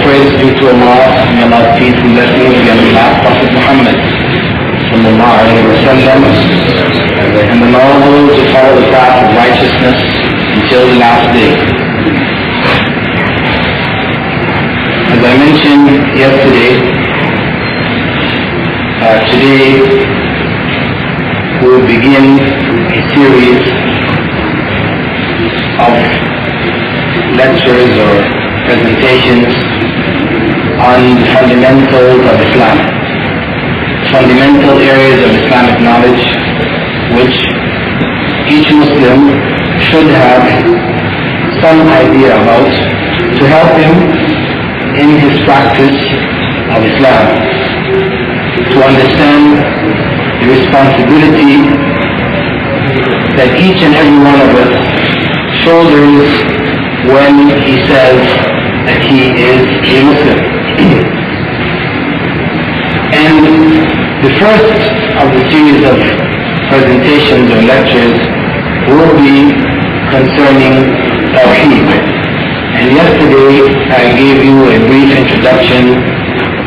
praise due to Allah, may Allah's peace and blessings be on the last Prophet Muhammad sallallahu alayhi wa sallam, and on all those who follow the path of righteousness until the last day. As I mentioned yesterday, today we will begin a series of lectures or presentations on the fundamentals of Islam, fundamental areas of Islamic knowledge which each Muslim should have some idea about to help him in his practice of Islam, to understand the responsibility that each and every one of us shoulders when he says that he is a Muslim. And the first of the series of presentations or lectures will be concerning Tawheed. And yesterday I gave you a brief introduction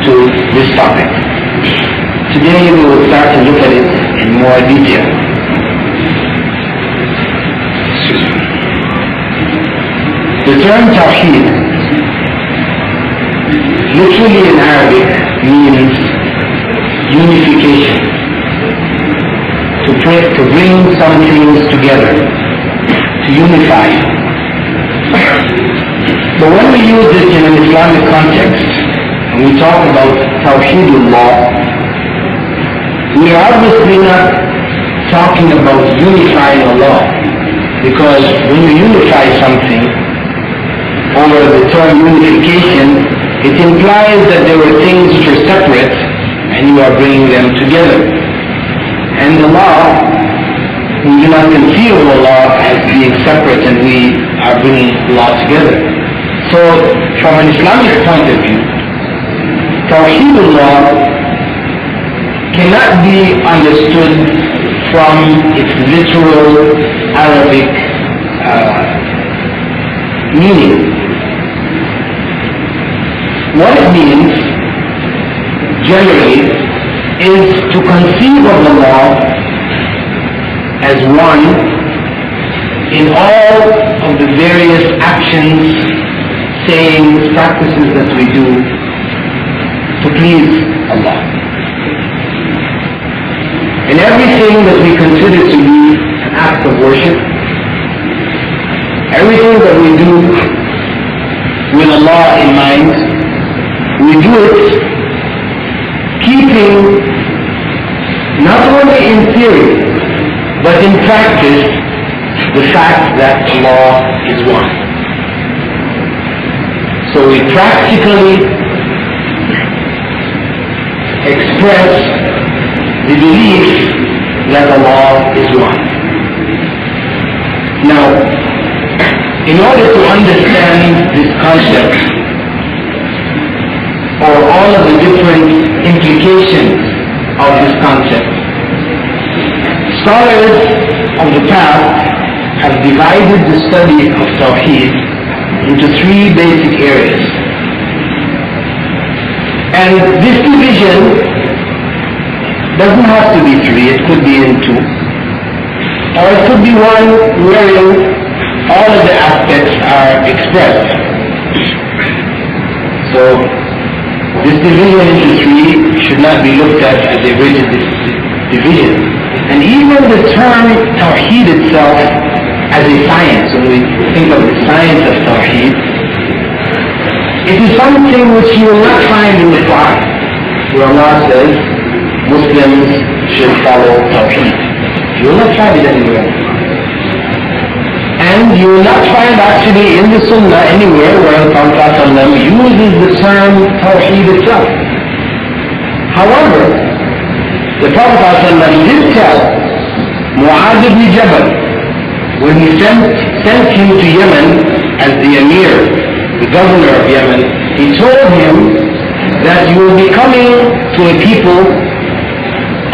to this topic. Today we will start to look at it in more detail. The term Tawheed, literally in Arabic, means unification. To bring some things together, to unify. But when we use it in an Islamic context, and we talk about Tawheedullah, we are obviously not talking about unifying Allah, because when you unify something, or the term unification, it implies that there were things which are separate and you are bringing them together. And Allah, we do not conceive of Allah as being separate and we are bringing Allah together. So from an Islamic point of view, Tawheedullah cannot be understood from its literal Arabic meaning. What it means, generally, is to conceive of Allah as one in all of the various actions, sayings, practices that we do to please Allah. In everything that we consider to be an act of worship, everything that we do with Allah in mind, we do it keeping not only in theory but in practice the fact that Allah is one. So we practically express the belief that Allah is one. Now, in order to understand this concept, or all of the different implications of this concept, scholars of the past have divided the study of Tawheed into three basic areas. And this division doesn't have to be three, it could be in two. Or it could be one wherein all of the aspects are expressed. So, this division into three should not be looked at as a rigid division. And even the term Tawheed itself as a science, when we think of the science of Tawheed, it is something which you will not find in the Quran, where Allah says Muslims should follow Tawheed. You will not find it anywhere. And you will not find actually in the Sunnah anywhere where the Prophet ﷺ uses the term Tawheed itself. However, the Prophet ﷺ did tell Mu'adh ibn Jabal, when he sent him to Yemen as the Emir, the governor of Yemen, he told him that you will be coming to a people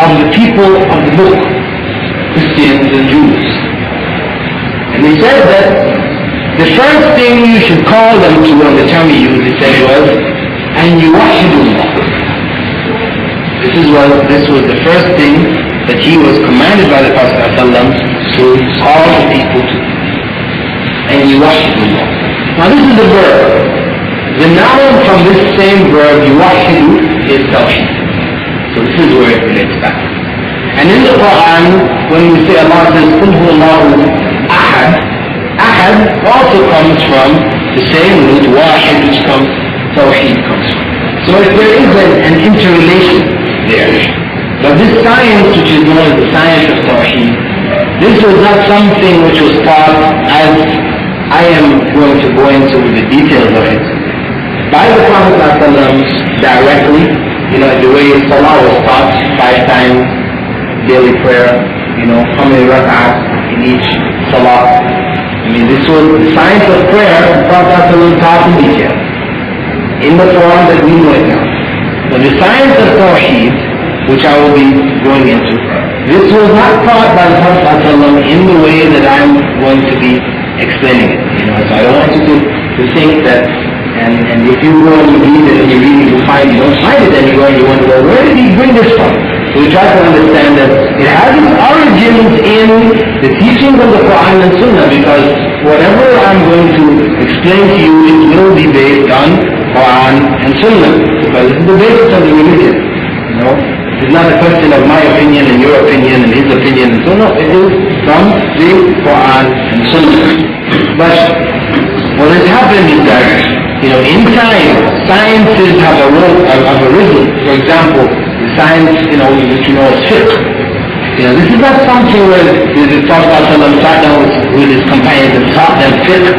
of the book, Christians and Jews. And he said that the first thing you should call them to, and the term he used, he said was, and yuwahhidullah. This was the first thing that he was commanded by the Prophet ﷺ to call the people to. And yuwahhidullah. Now this is the verb. The noun from this same verb, yuwahhidu, is Tawheed. So this is where it relates back. And in the Quran, when we say Allah says, قُلْ هُوَ اللَّهُ أَحَدٌ, Ahad also comes from the same root, wahid, which comes, Tawheed comes from. So there is an interrelation there. But this science, which is known as the science of Tawheed, this was not something which was taught as I am going to go into the details of it, by the Prophet ﷺ directly, the way Salah was taught, 5 times daily prayer, how many rak'ahs in each Salah. This was the science of prayer, the Prophet ﷺ taught in detail, in the form that we know it now. But the science of Tawheed, which I will be going into, this was not taught by the Prophet ﷺ in the way that I'm going to be explaining it. So I don't want you to think that, and if you go and you read it and you read it, you don't find it anywhere, and you wonder, well, where did he bring this from? So we try to understand that it has its origins in the teachings of the Quran and Sunnah, because whatever I'm going to explain to you, it will be based on Quran and Sunnah, because it's the basis of the religion. It's not a question of my opinion and your opinion and his opinion and so on. It is from the Quran and Sunnah. But what has happened is that, in time, sciences have arisen. For example, the science, which as fiqh. This is not something where the Prophet ﷺ sat down with his companions and taught them fiqh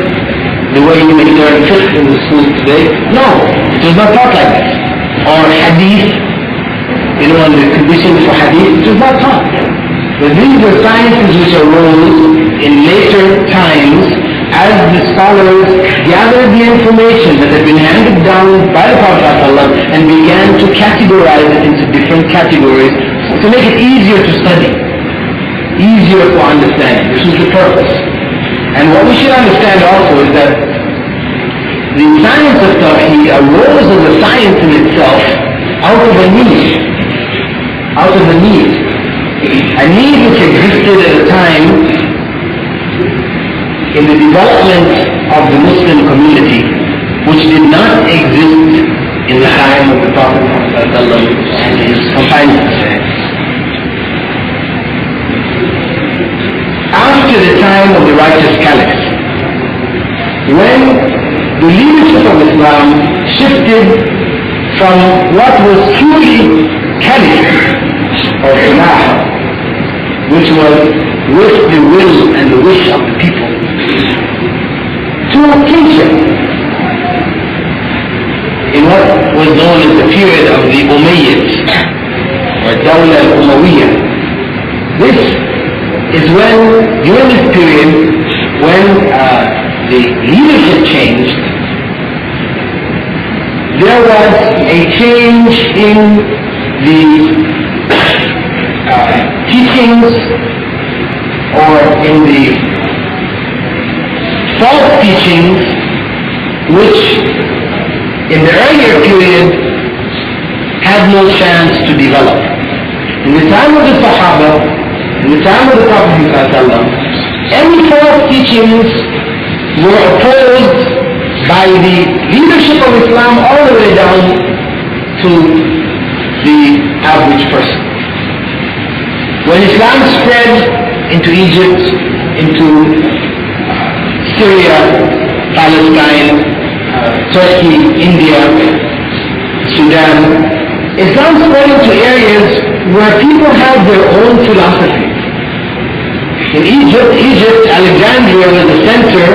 the way you may learn fiqh in the schools today. No, it was not taught like this. Or hadith, and the conditions for hadith, it was not taught. But these are sciences which arose in later times as the scholars gathered the information that had been handed down by the Prophet ﷺ and began to categorize it into different categories to make it easier to study, easier for understanding. This was the purpose. And what we should understand also is that the science of Tawheed arose as a science in itself out of a need. A need which existed at a time in the development of the Muslim community, which did not exist in the time of the Prophet ﷺ and his companions. After the time of the righteous caliphs, when the leadership of Islam shifted from what was truly caliph or khilafah, which was with the will and the wish of the people, to kingship in what was known as the period of the Umayyads or Dawla al-Umayyah. This is when, during this period, when the leadership changed, there was a change in the teachings or in the false teachings which in the earlier period had no chance to develop. In the time of the Sahaba, in the time of the Prophet ﷺ, any false teachings were opposed by the leadership of Islam all the way down to the average person. When Islam spread into Egypt, into Syria, Palestine, Turkey, India, Sudan, Islam spread into areas where people had their own philosophy. In Egypt, Alexandria was the center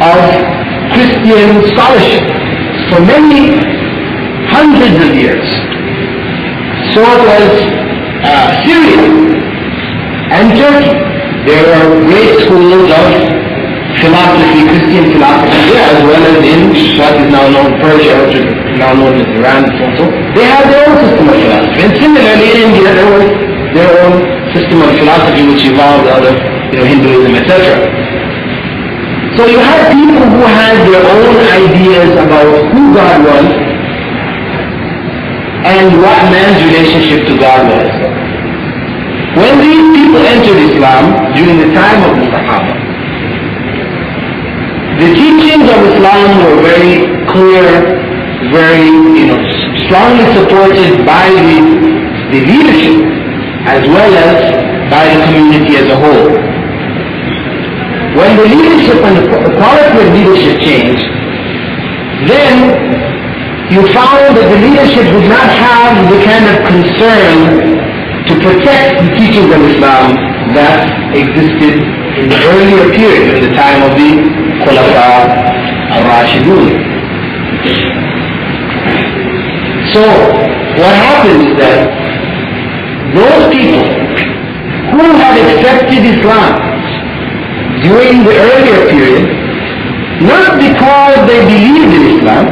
of Christian scholarship for many hundreds of years. So was Syria and Turkey. There were great schools of philosophy, Christian philosophy there, as well as in what is now known Persia, which is now known as Iran also. They had their own system of philosophy. And similarly in India, there was their own system of philosophy which evolved out of Hinduism, etc. So you had people who had their own ideas about who God was, and what man's relationship to God was. When these people entered Islam during the time of the Sahaba, the teachings of Islam were very clear, very strongly supported by the leadership as well as by the community as a whole. When the leadership and the quality of leadership changed, then you found that the leadership did not have the kind of concern to protect the teachings of Islam that existed in the earlier period, in the time of the Khulafa al-Rashidun. So, what happened is that those people who had accepted Islam during the earlier period, not because they believed in Islam,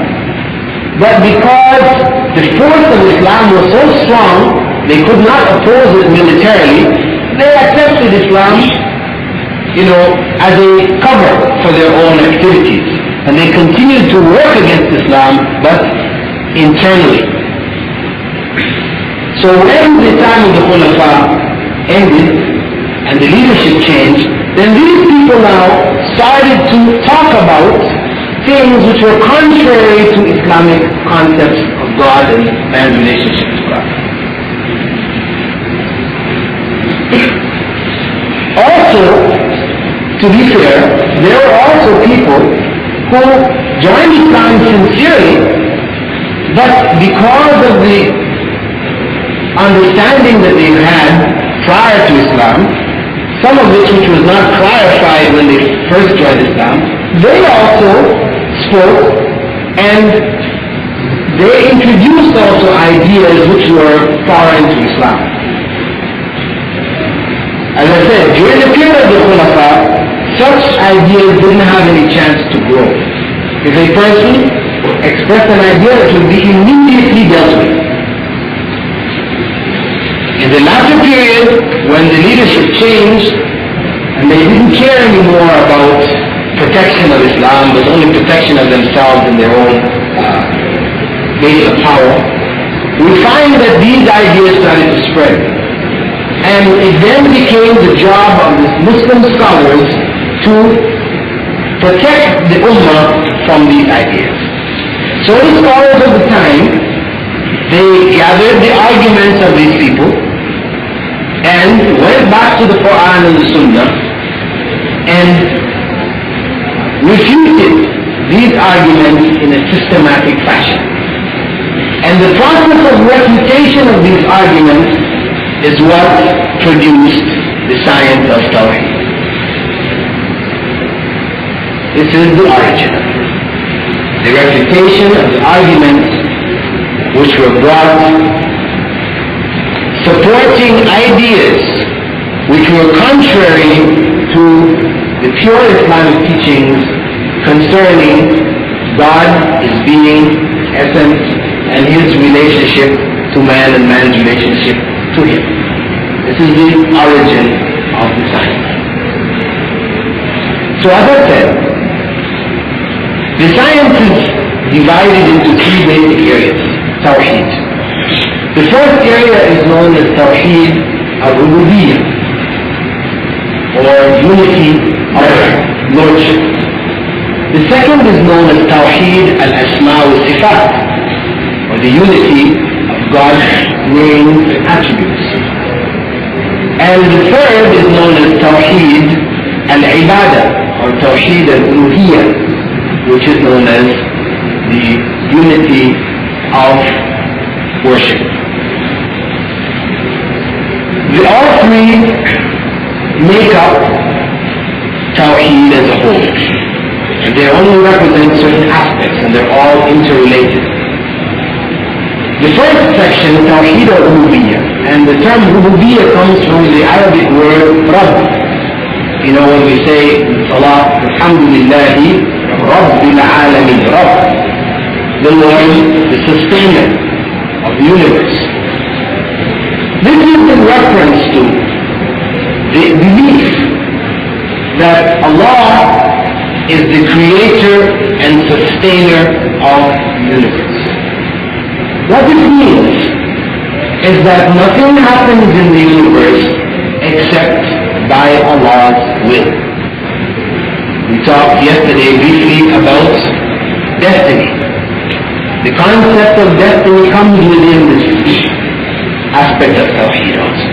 but because the force of Islam was so strong, they could not oppose it militarily, they accepted Islam, as a cover for their own activities. And they continued to work against Islam, but internally. So when the time of the Khulafa ended, and the leadership changed, then these people now started to talk about things which were contrary to Islamic concepts of God and man's relationship to God. Also, to be fair, there were also people who joined Islam sincerely, but because of the understanding that they had prior to Islam, some of which was not clarified when they first joined Islam, they also spoke and they introduced also ideas which were foreign to Islam. As I said, during the period of the Khulafa, such ideas didn't have any chance to grow. If a person expressed an idea, it would be immediately dealt with. In the latter period, when the leadership changed, and they didn't care anymore about protection of Islam, but only protection of themselves and their own base of power, we find that these ideas started to spread. And it then became the job of the Muslim scholars to protect the Ummah from these ideas. So the scholars of the time, they gathered the arguments of these people and went back to the Quran and the Sunnah and refuted these arguments in a systematic fashion. And the process of refutation of these arguments is what produced the science of Tawheed. This is the origin of it. The refutation of the arguments which were brought supporting ideas which were contrary to the pure Islamic teachings concerning God, His being, essence, and His relationship to man and man's relationship to Him. This is the origin of the science. So as I said, the science is divided into three basic areas. Tawheed. The first area is known as Tawheed al-Rububiyyah, or unity of Lordship. The second is known as Tawheed al-Asma wa-Sifat, or the unity of God's names and attributes. And the third is known as Tawheed al-Ibadah, or Tawheed al-Uluhiyyah, which is known as the unity of worship. All three make up Tawheed as a whole. And they only represent certain aspects, and they're all interrelated. The first section, Tawheed al-Uluhiyyah, and the term Rububiyyah comes from the Arabic word Rabb. When we say in Salah, Alhamdulillahi Rabbil Alameen, Rabb, the Lord, the sustainer of the universe. This is in reference to the belief that Allah is the creator and sustainer of the universe. What this means is that nothing happens in the universe except by Allah's will. We talked yesterday briefly about destiny. The concept of destiny comes within this aspect of Tawheed also.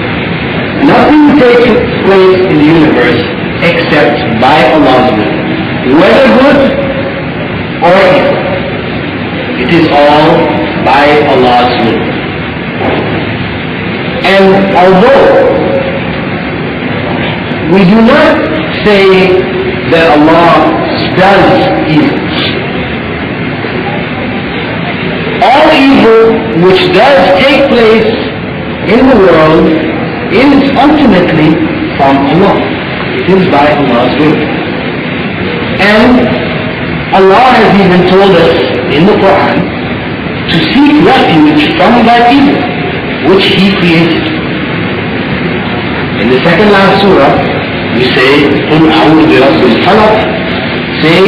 Nothing takes place in the universe except by Allah's will, whether good or evil. It is all by Allah's will. And although we do not say that Allah does evil, all evil which does take place in the world is ultimately from Allah. It is by Allah's will. And Allah has even told us in the Quran to seek refuge from that evil which He created. In the second last surah, we say, قُلْ أَعُوذُ بِرَبِّ الْفَلَقِ, say,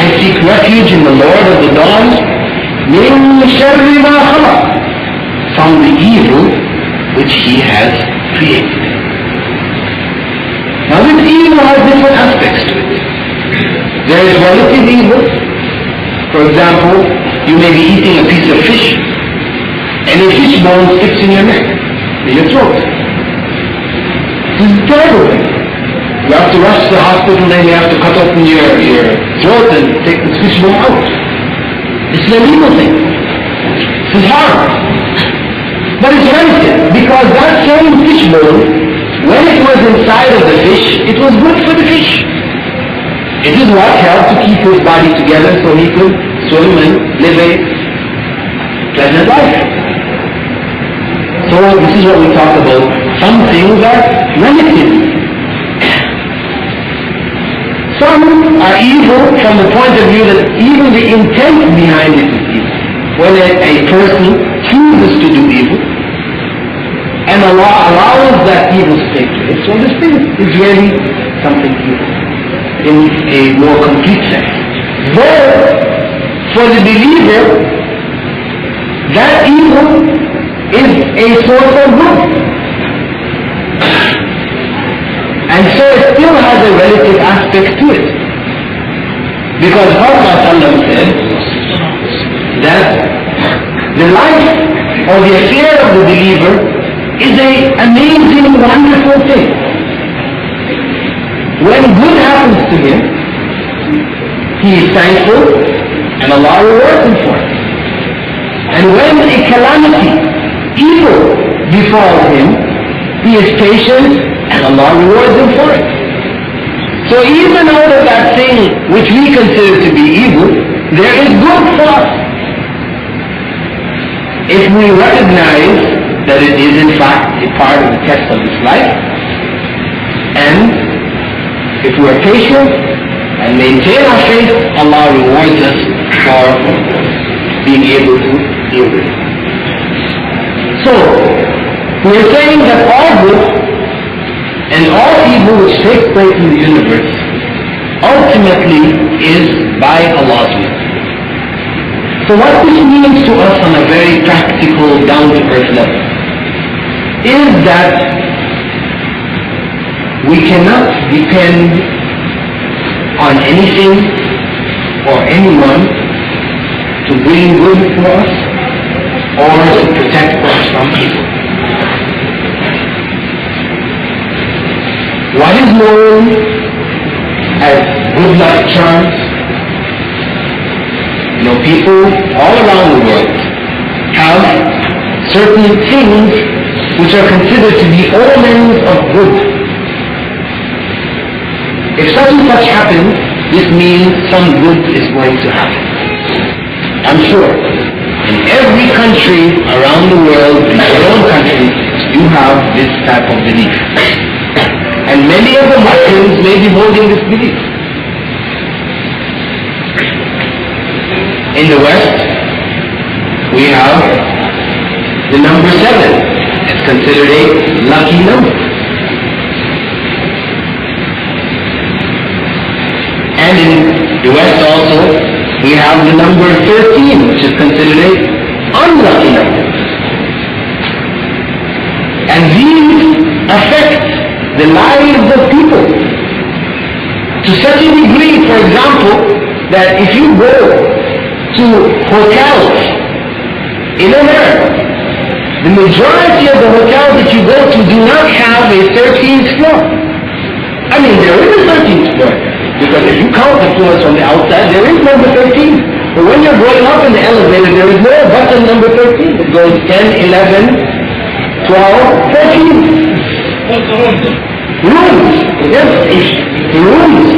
I seek refuge in the Lord of the dawn, مِنْ شَرِّ مَا خَلَقَ, from the evil which He has created. Now this evil has different aspects to it. There is relative evil. For example, you may be eating a piece of fish and a fish bone sticks in your neck, in your throat. This is a terrible thing. You have to rush to the hospital and you have to cut open your throat and take this fish bone out. This is an evil thing. This is hard. But it's relative, because that same fish bone, when it was inside of the fish, it was good for the fish. It is what helped to keep his body together so he could swim and live a pleasant life. So this is what we talk about. Some things are relative. Some are evil from the point of view that even the intent behind it is evil. When a person chooses to do evil, and Allah allows that evil to take place, so this thing is really something evil in a more complete sense. Though, for the believer, that evil is a source of good. And so it still has a relative aspect to it. Because Prophet said that the life or the affair of the believer is an amazing, wonderful thing. When good happens to him, he is thankful and Allah rewards him for it. And when a calamity, evil befalls him, he is patient and Allah rewards him for it. So even out of that thing which we consider to be evil, there is good for us. If we recognize that it is in fact a part of the test of this life, and if we are patient and maintain our faith, Allah rewards us for being able to deal with it. So, we are saying that all good and all evil which takes place in the universe ultimately is by Allah's will. So what this means to us on a very practical, down-to-earth level is that we cannot depend on anything or anyone to bring good for us or to protect us from evil. What is known as good luck charms, people all around the world have certain things which are considered to be omens of good. If such and such happens, this means some good is going to happen. I'm sure in every country around the world, in your own country, you have this type of belief. And many of the Muslims may be holding this belief. In the West, we have the number 7. It's considered a lucky number. And in the West also, we have the number 13, which is considered a unlucky number. the lives of people. To such a degree, for example, that if you go to hotels in America, the majority of the hotels that you go to do not have a 13th floor. I mean, there is a 13th floor, because if you count the floors from the outside, there is number 13. But when you're going up in the elevator, there is no button number 13. It goes 10, 11, 12, 13. Rooms. Yes, rooms.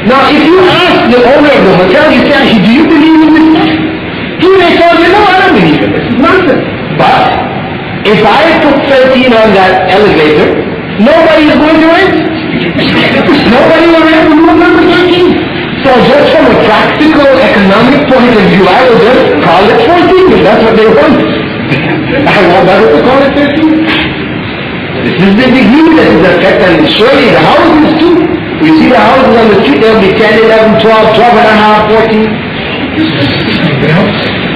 Now, if you ask the owner of the hotel, you say, do you believe in this? He may tell you, no, I don't believe in this. It's nonsense. But if I put 13 on that elevator, nobody is going to rent. Nobody will rent room number 13. So just from a practical, economic point of view, I will just call it 14 if that's what they want. I want better to call it 13. This is the degree that is affected, and surely the houses too. You see the houses on the street, they'll be 10, 11, 12, 12 and a half, 14.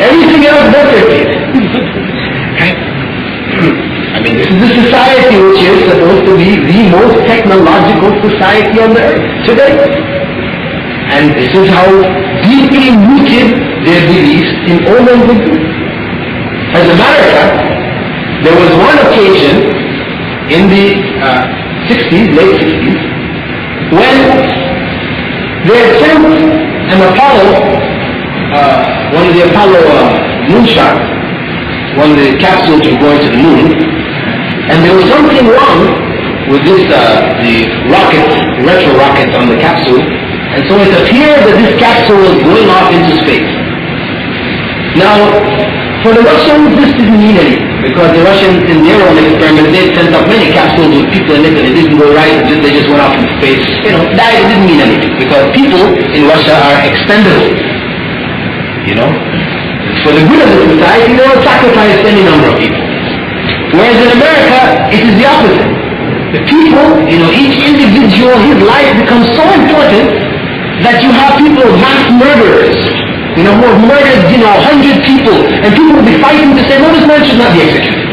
Everything else but 13. Okay? I mean, this is a society which is supposed to be the most technological society on the earth today. And this is how deeply rooted their beliefs in omens and doom. As a matter of fact, there was one occasion in the 60s, late 60s, when they had sent an Apollo, one of the Apollo moonshots, one of the capsules were going to the moon, and there was something wrong with this, the rockets, the retro rockets on the capsule, and so it appeared that this capsule was going off into space. Now, for the Russians, this didn't mean anything, because the Russians, in their own experiments, they sent up many capsules with people in it, and it didn't go right, they just went off into space. You know, that didn't mean anything, because people in Russia are expendable. You know? For the good of the society, they will sacrifice any number of people. Whereas in America, it is the opposite. The people, you know, each individual, his life becomes so important that you have people, mass murderers, you know, who have murdered, you know, 100 people, and people will be fighting to say, no, this man should not be executed.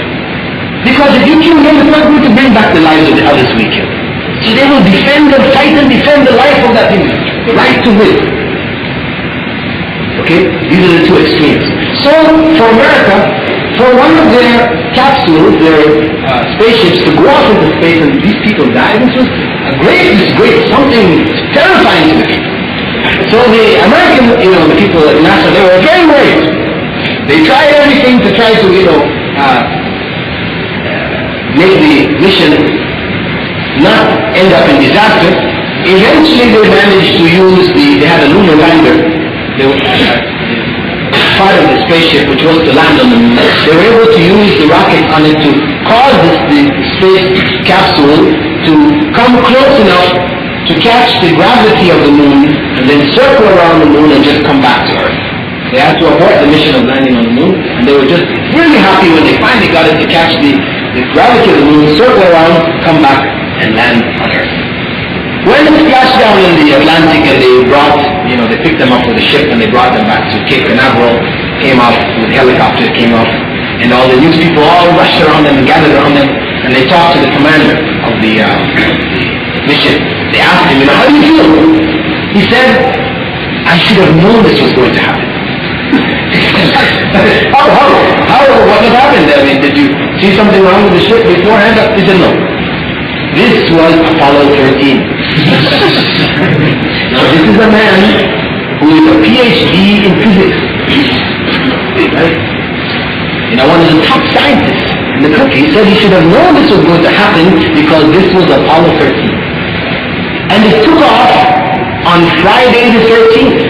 Because if you kill him, it's not going to bring back the lives of the others we kill. So they will defend and fight and defend the life of that individual, the right to live. Okay? These are the two extremes. So, for America, for one of their capsules, their spaceships to go off into space and these people die, this was a great disgrace, something terrifying to the people. So the American, you know, the people at NASA, they were very worried. They tried everything to try to, you know, make the mission not end up in disaster. Eventually they managed to use they had a lunar lander. They were part of the spaceship which was to land on the moon. They were able to use the rocket on it to cause the space capsule to come close enough to catch the gravity of the moon and then circle around the moon and just come back to Earth. They had to abort the mission of landing on the moon, and they were just really happy when they finally got it to catch the gravity of the moon, circle around, come back and land on Earth. When it splashed down in the Atlantic and they brought, you know, they picked them up with a ship and they brought them back to Cape Canaveral, came off with helicopters, came off, and all the news people all rushed around them and gathered around them, and they talked to the commander of the mission. They asked him, you know, how do you feel? He said, I should have known this was going to happen. What had happened? I mean, did you see something wrong with the ship beforehand? He said, no. This was Apollo 13. Now, this is a man who is a PhD in physics. Right? You know, one of the top scientists in the country. He said he should have known this was going to happen because this was Apollo 13. And it took off on Friday the 13th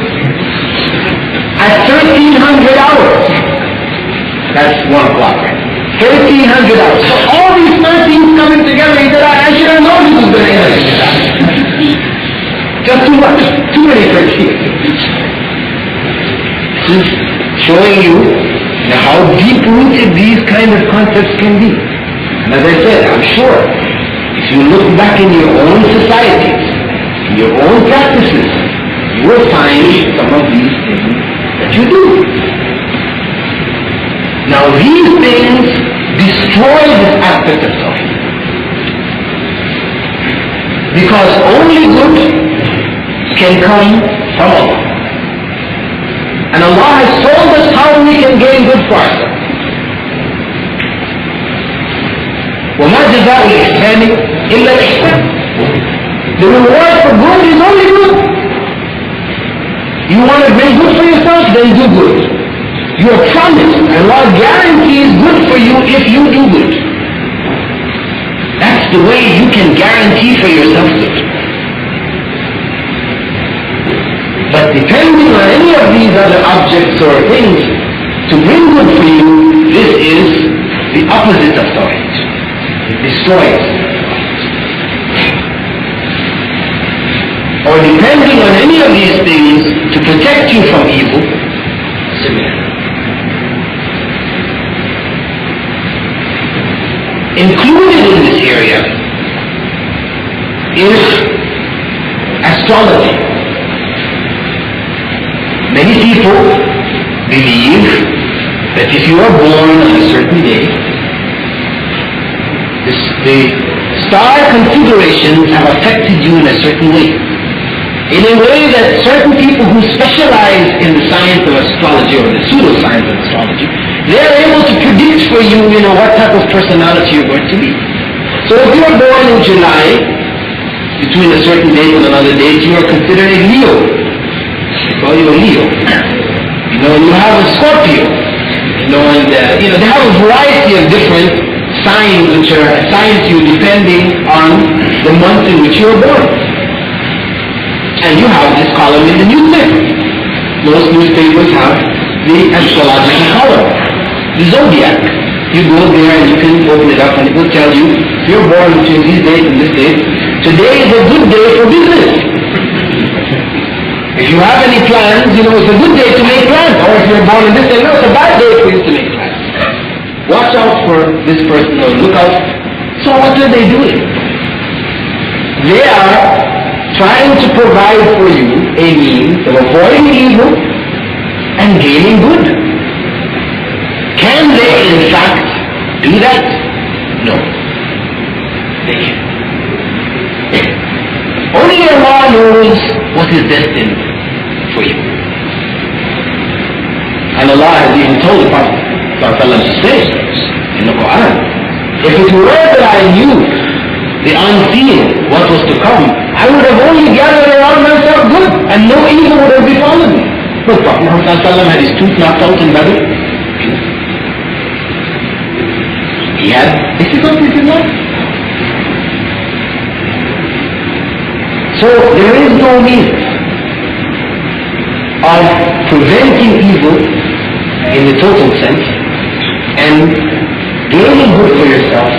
at 1300 hours. That's 1 o'clock, right? 1300 hours. So all these 13s coming together, he said, I should have known this was going to end. Just too much. Too many 13s. This is showing you how deep-rooted these kind of concepts can be. And as I said, I'm sure, if you look back in your own societies, in your own practices, you will find some of these things that you do. Now these things destroy this aspect of Tawheed. Because only good can come from Allah. And Allah has told us how we can gain good for ourselves. وَمَا جَزَاءُ الْإِحْسَانِ إِلَّا الْإِحْسَانِ. The reward for good is only good. You want to bring good for yourself, then do good. You are promised, and Allah guarantees good for you if you do good. That's the way you can guarantee for yourself good. But depending on any of these other objects or things to bring good for you, this is the opposite of Tawheed. It destroys. Or depending on any of these things to protect you from evil, similar. Included in this area is astrology. Many people believe that if you are born on a certain day, the star configurations have affected you in a certain way. In a way that certain people who specialize in the science of astrology or the pseudoscience of astrology, they're able to predict for you, what type of personality you're going to be. So if you're born in July, between a certain date and another date, you are considered a Leo. They call you a Leo. You have a Scorpio. And they have a variety of different signs which are assigned to you depending on the month in which you were born. And you have this column in the newspaper. Most newspapers have the astrological column, the zodiac. You go there and you can open it up and it will tell you, if you're born between this date and this date, today is a good day for business. If you have any plans, it's a good day to make plans. Or if you're born on this day, it's a bad day for you to make plans. Watch out for this person or look out. So what are they doing? They are trying to provide for you a means of avoiding evil and gaining good. Can they in fact do that? No. They can't. Only Allah knows what is destined for you. And Allah has even told the Prophet to say in the Quran, if it were that I knew the unseen, what was to come, I would have only gathered around myself good, and no evil would have befallen me. But Prophet Muhammad had his tooth knocked out in Badr. He had difficulties in life. So there is no means of preventing evil in the total sense and gaining good for yourself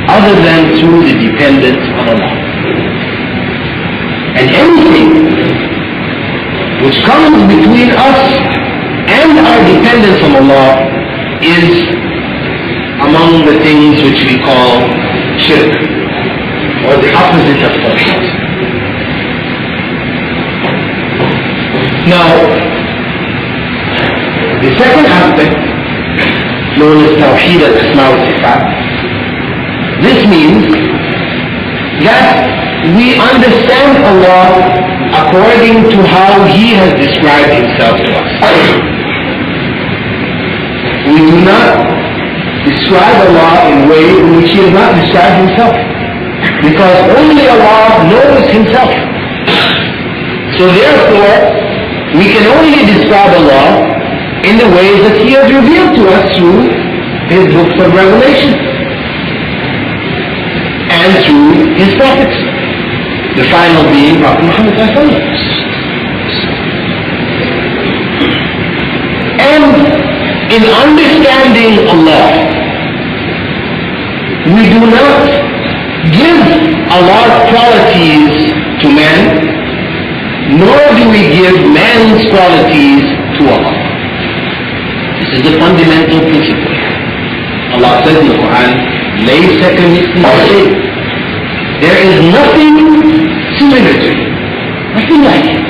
other than through the dependence on Allah. And anything which comes between us and our dependence on Allah is among the things which we call shirk, or the opposite of Tawheed. Now, the second aspect, known as Tawheed al-Asma wa Sifat, this means that we understand Allah according to how He has described Himself to us. We do not describe Allah in a way in which He has not described Himself, because only Allah knows Himself. So therefore, we can only describe Allah in the ways that He has revealed to us through His books of revelation and through His prophets, the final being Prophet Muhammad ﷺ. And in understanding Allah, we do not give Allah's qualities to man, nor do we give man's qualities to Allah. This is the fundamental principle. Allah says in the Quran, لَيْسَ كَمِثْلِهِ شَيْءٌ. There is nothing similar to Him, nothing like Him.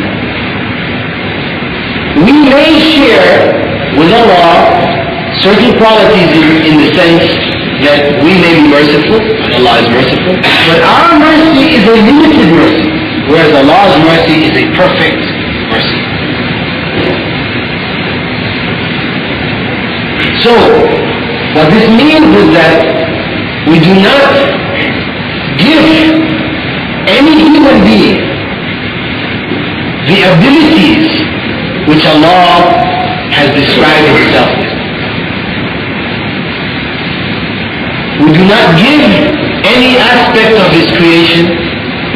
We may share with Allah certain qualities in the sense that we may be merciful, Allah is merciful. But our mercy is a limited mercy, whereas Allah's mercy is a perfect mercy. So, what this means is that we do not give any human being the abilities which Allah has described Himself with. We do not give any aspect of His creation,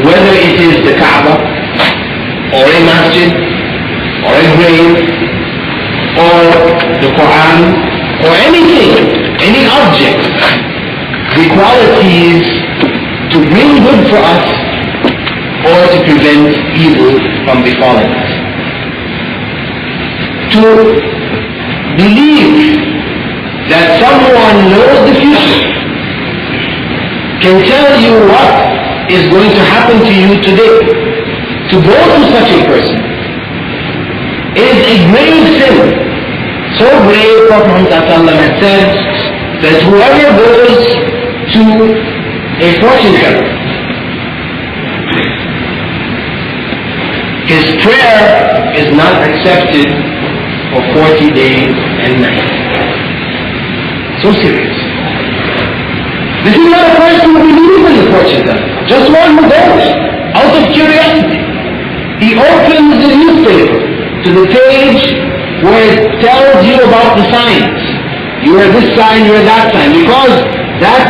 whether it is the Kaaba, or a masjid, or a grave, or the Quran, or anything, any object, the qualities to bring good for us or to prevent evil from befalling us. To believe that someone knows the future, can tell you what is going to happen to you today, to go to such a person is a grave sin. So grave, Prophet Muhammad had said that whoever goes to a fortune teller, his prayer is not accepted for 40 days and nights. So serious. This is not a person who believes in the fortune teller, just one who goes out of curiosity. He opens the newspaper to the page where it tells you about the signs. You are this sign, you are that sign. Because that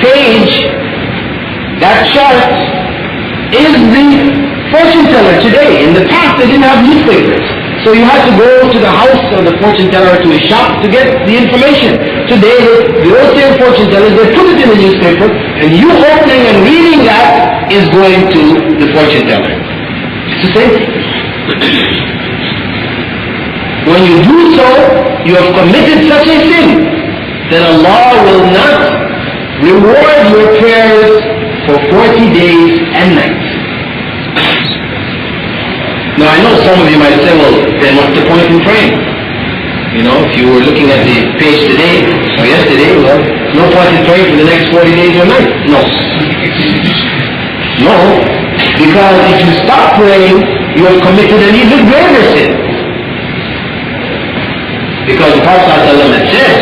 page, that chart, is the fortune teller today. In the past they didn't have newspapers. So you had to go to the house of the fortune teller, to a shop to get the information. Today, the old same fortune tellers, they put it in the newspaper, and you opening and reading that is going to the fortune teller. It's the same thing. When you do so, you have committed such a sin that Allah will not reward your prayers for 40 days and nights. Now I know some of you might say, well, then what's the point in praying? You know, if you were looking at the page today or yesterday, well, no point in praying for the next 40 days or nights. No. No, because if you stop praying, you have committed an even greater sin. Because the Prophet ﷺ says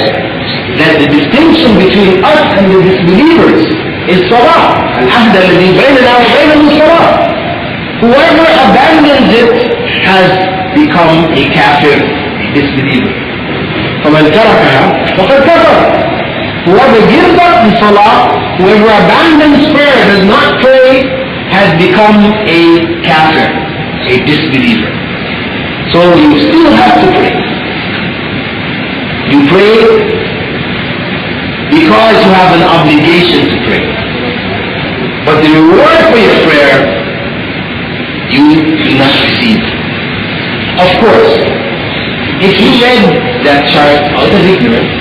that the distinction between us and the disbelievers is salah. Al-ahd alladhi baynana wa baynahum salah. Whoever abandons it has become a kafir, a disbeliever. فَمَنْ تَرَكَهَا فَقَدْ كَفَرَ. Whoever gives up the salah, whoever abandons prayer, does not pray, has become a kafir, a disbeliever. So you still have to pray. You pray because you have an obligation to pray. But the reward for your prayer, you do not receive. Of course, if you read that chart out of ignorance,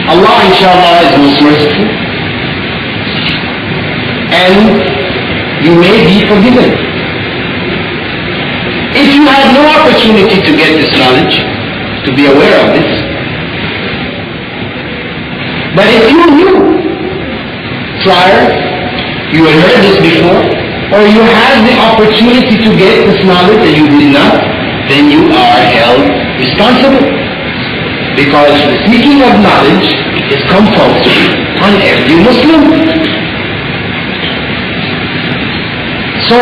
Allah inshallah is most merciful, and you may be forgiven. If you had no opportunity to get this knowledge, to be aware of this, but if you knew prior, you had heard this before, or you had the opportunity to get this knowledge and you did not, then you are held responsible. Because the seeking of knowledge is compulsory on every Muslim. So,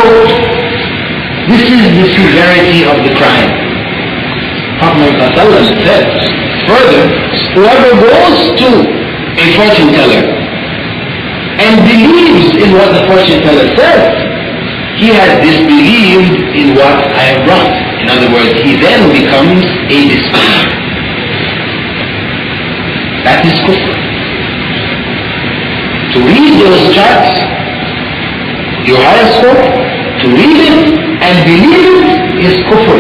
this is the severity of the crime. Prophet ﷺ said, further, whoever goes to a fortune teller and believes in what the fortune teller says, he has disbelieved in what I have brought. In other words, he then becomes a disbeliever. That is kufr. To read those charts, your horoscope, to read it and believe it is kufr.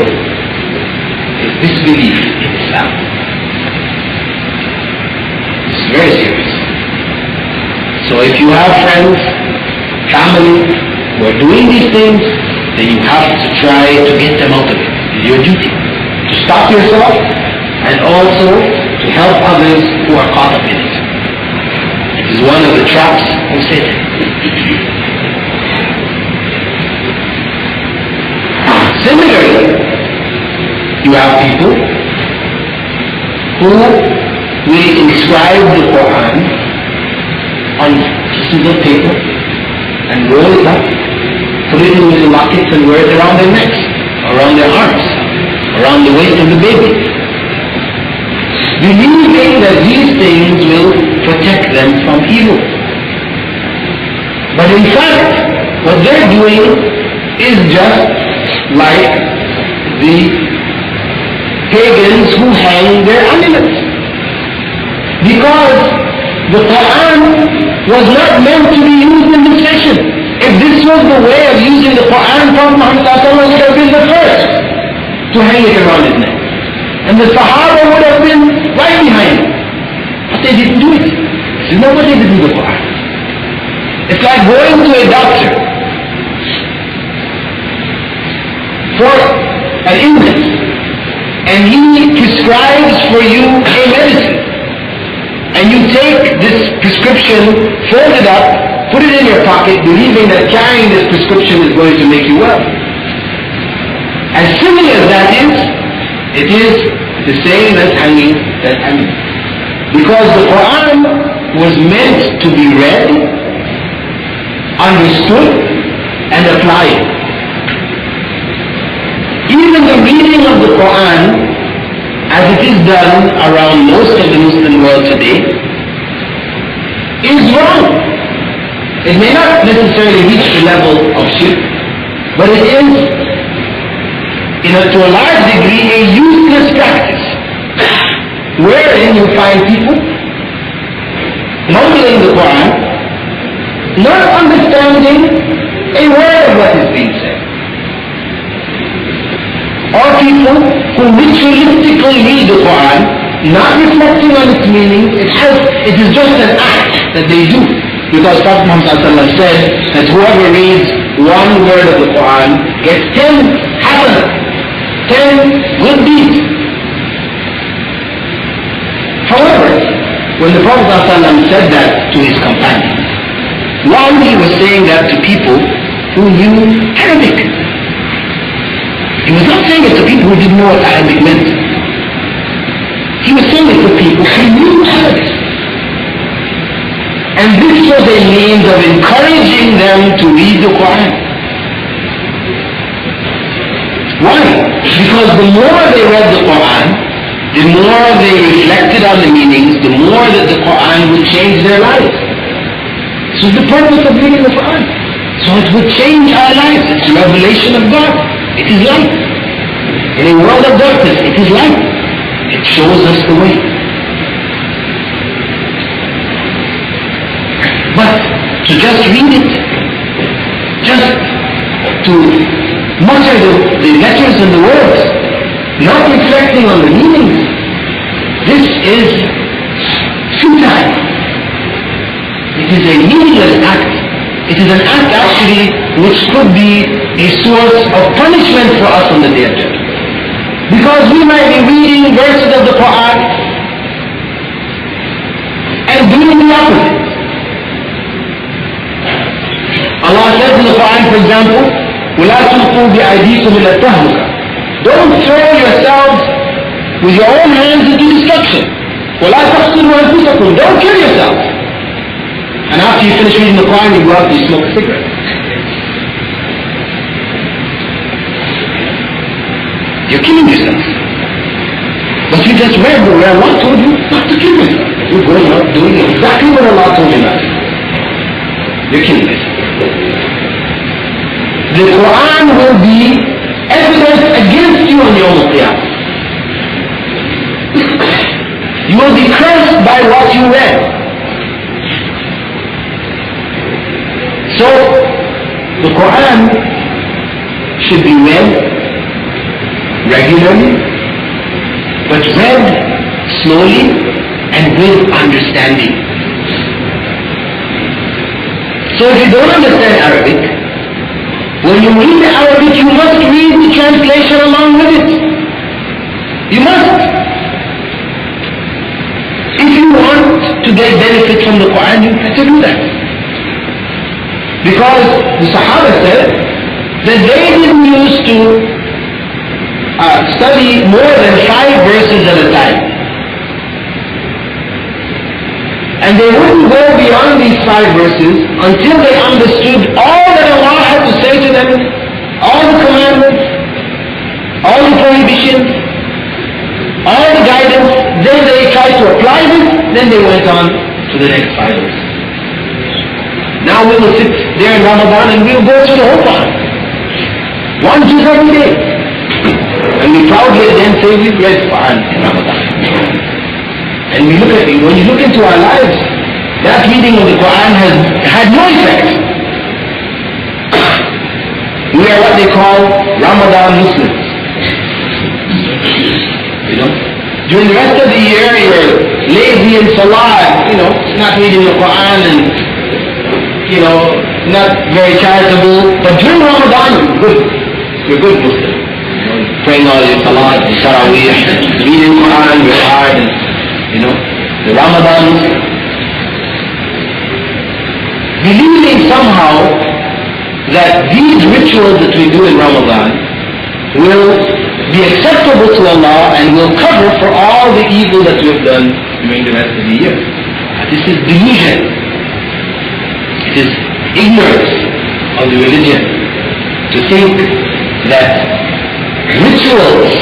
Is disbelief in Islam. It's very serious. So if you have friends, family, who are doing these things, then you have to try to get them out of it. It's your duty to stop yourself and also to help others who are caught up in it. is one of the traps of Satan. Similarly, you have people who will inscribe the Quran on pieces of paper and roll it up, put it in little lockets and wear it around their necks, around their arms, around the waist of the baby, believing that these things will protect them from evil. But in fact, what they're doing is just like the pagans who hang their amulets. Because the Quran was not meant to be used in this fashion. If this was the way of using the Quran, Prophet Muhammad would have been the first to hang it around his neck. And the Sahaba would have been right behind him. But they didn't do it. This is not what they did with the Quran. It's like going to a doctor for an illness, and he prescribes for you a medicine. And you take this prescription, fold it up, put it in your pocket, believing that carrying this prescription is going to make you well. As silly as that is, it is the same as hanging that amulet. Because the Quran was meant to be read, understood, and applied. Even the reading of the Quran, as it is done around most of the Muslim world today, is wrong. It may not necessarily reach the level of shirk, but it is, to a large degree, a useless practice, wherein you find people mumbling the Quran, not understanding a word of what is being said. Or people who ritualistically read the Quran, not reflecting on its meaning. It is just an act that they do. Because Prophet Muhammad said that whoever reads one word of the Quran gets 10 hasanah, 10 good deeds. However, when the Prophet ﷺ said that to his companions, one, he was saying that to people who knew Arabic. He was not saying it to people who didn't know what Arabic meant. He was saying it to people who knew Arabic. And this was a means of encouraging them to read the Quran. Why? Because the more they read the Quran, the more they reflected on the meanings, the more that the Quran would change their lives. So the purpose of reading the Quran. So it would change our lives. It's a revelation of God. It is light. In a world of darkness, it is light. It shows us the way. But to just read it, just to mutter the letters and the words, not reflecting on the meanings, this is futile. It is a meaningless act. It is an act actually which could be a source of punishment for us on the day of judgment. Because we might be reading verses of the Quran and doing the opposite. Allah says in the Quran, for example, وَلَا تُلْقُوا بِأَيْدِيكُمْ إِلَى التَّهْلُكَةِ. Don't throw yourselves with your own hands into destruction. وَلَا تَقْتُلُوا أَنفُسَكُمْ. Don't kill yourselves. And after you finish reading the Quran, you go out and you smoke a cigarette. You're killing yourself. But you just read where Allah told you not to kill yourself. You're going out doing exactly what Allah told you not to do. You're killing yourself. The Quran will be evidence against you on Yawm al-Qiyamah. You will be cursed by what you read. So, the Quran should be read regularly, but read slowly and with understanding. So if you don't understand Arabic, when you read the Arabic, you must read the translation along with it. You must. If you want to to get benefit from the Quran, you have to do that. Because the Sahaba said that they didn't used to study more than 5 verses at a time. And they wouldn't go beyond these 5 verses until they understood all that Allah had to say to them, all the commandments, all the prohibitions, all the guidance. Then they tried to apply this, then they went on to the next 5 verses. Now we will sit there in Ramadan and we will go through the whole Quran. 1 juz every day. And we proudly then say we read Quran in Ramadan. And we look at it, when you look into our lives, that reading of the Quran has had no effect. We are what they call Ramadan Muslims. You know? During the rest of the year, you're lazy in Salah, not reading the Quran and, not very charitable. But during Ramadan, you're good. You're a good Muslim. Praying all your Salat, Taraweeh, reading the Quran, you're hard, and, the Ramadan Muslim. Believing somehow that these rituals that we do in Ramadan will be acceptable to Allah and will cover for all the evil that we have done during the rest of the year. This is delusion. It is ignorance of the religion to think that rituals,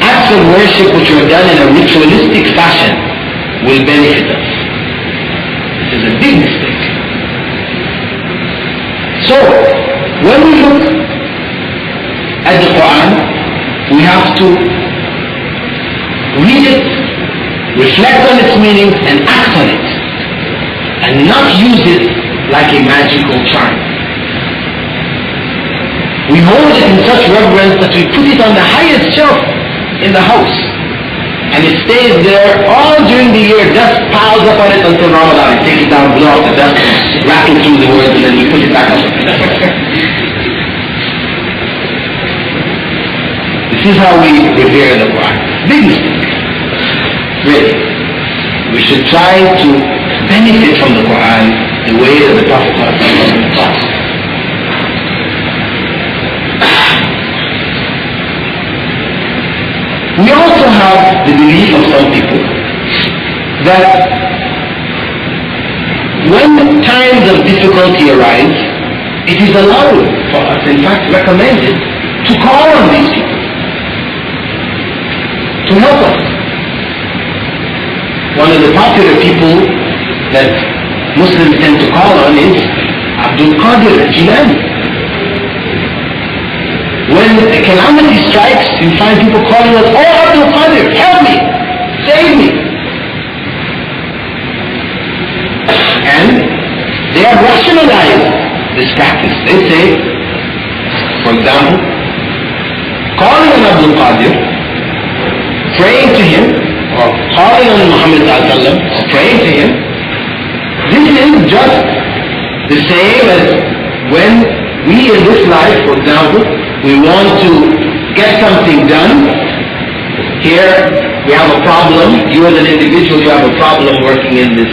acts of worship which are done in a ritualistic fashion will benefit us. This is a big mistake. So, when we look at the Quran, we have to read it, reflect on its meaning, and act on it, and not use it like a magical charm. We hold it in such reverence that we put it on the highest shelf in the house, and it stays there all during the year. Dust piles up on it until Ramadan. We take it down, blow out the dust, rattle through the words, and then we put it back up. This is how we revere the Quran. Big mistake. Really. We should try to benefit from the Quran the way that the Prophet taught. We also have the belief of some people that when times of difficulty arise, it is allowed for us, in fact recommended, to call on these people to help us. One of the popular people that Muslims tend to call on is Abdul Qadir al-Jilani. When a calamity strikes, you find people calling us, "Oh Abdul Qadir, help me, save me." And they have rationalized this practice. They say, for example, calling on Abdul Qadir, praying to him, or calling on Muhammad or praying to him, this is just the same as when we in this life, for example, we want to get something done. Here we have a problem. You as an individual, you have a problem working in this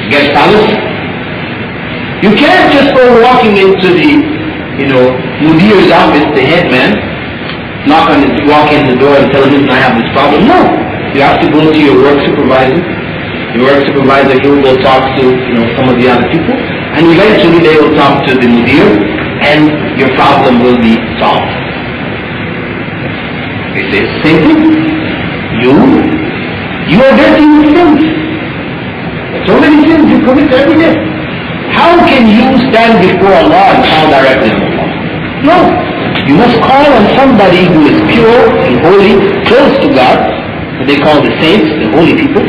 guest palace. You can't just go walking into the, Mudir's office, the head man, walk in the door and tell him I have this problem. No. You have to go to your work supervisor. Your work supervisor, he will go talk to, some of the other people. And eventually they will talk to the Mudir and your problem will be solved. They say, same thing. You are dirty with sins. So many sins you commit every day. How can you stand before Allah and call directly on Allah? No. You must call on somebody who is pure and holy, close to God. They call the saints, the holy people,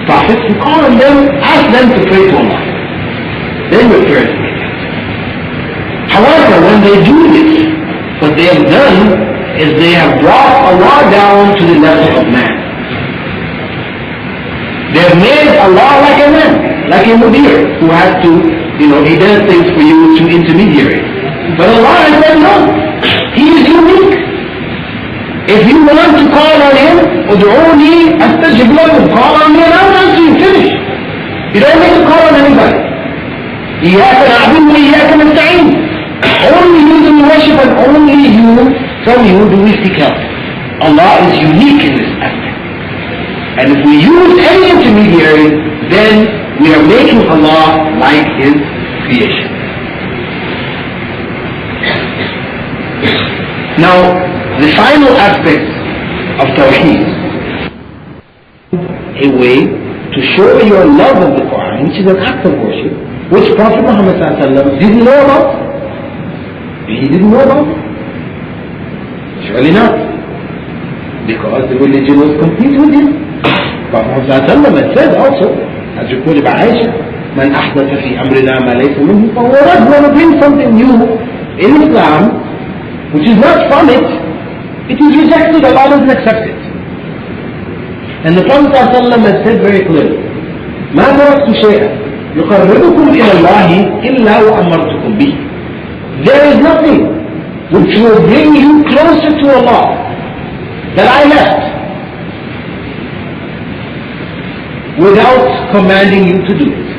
prophets. You call on them, ask them to pray to Allah. Then your prayers will be answered. However, when they do this, what they have done is they have brought Allah down to the level of man. They have made Allah like a man, like a mudir, who has to, he does things for you through intermediaries. But Allah has said no. He is unique. If you want to call on Him, "Ud'uni astajib your beloved, call on me and I'll answer you. Finish. You don't need to call on anybody. إِيَّاكَ نَعْبُدُ وَإِيَّاكَ نَسْتَعِينُ. Only you do we worship and only from you do we seek help. Allah is unique in this aspect. And if we use any intermediary, then we are making Allah like His creation. Now, the final aspect of Tawheed, a way to show your love of the Quran, which is an act of worship, which Prophet Muhammad didn't know about. He didn't know about it. Surely not. Because the religion was complete with him. Prophet Muhammad had said also, as reported by Aisha, Man ahdatha fi amrina ma laysa minhu fahuwa rad. Whoever brings something new in Islam, which is not from it, it is rejected. Allah doesn't accept it. And the Prophet ﷺ has said very clearly, ما تركت شيئا يقربكم إلى الله إلا وأمرتكم به. There is nothing which will bring you closer to Allah that I left without commanding you to do it.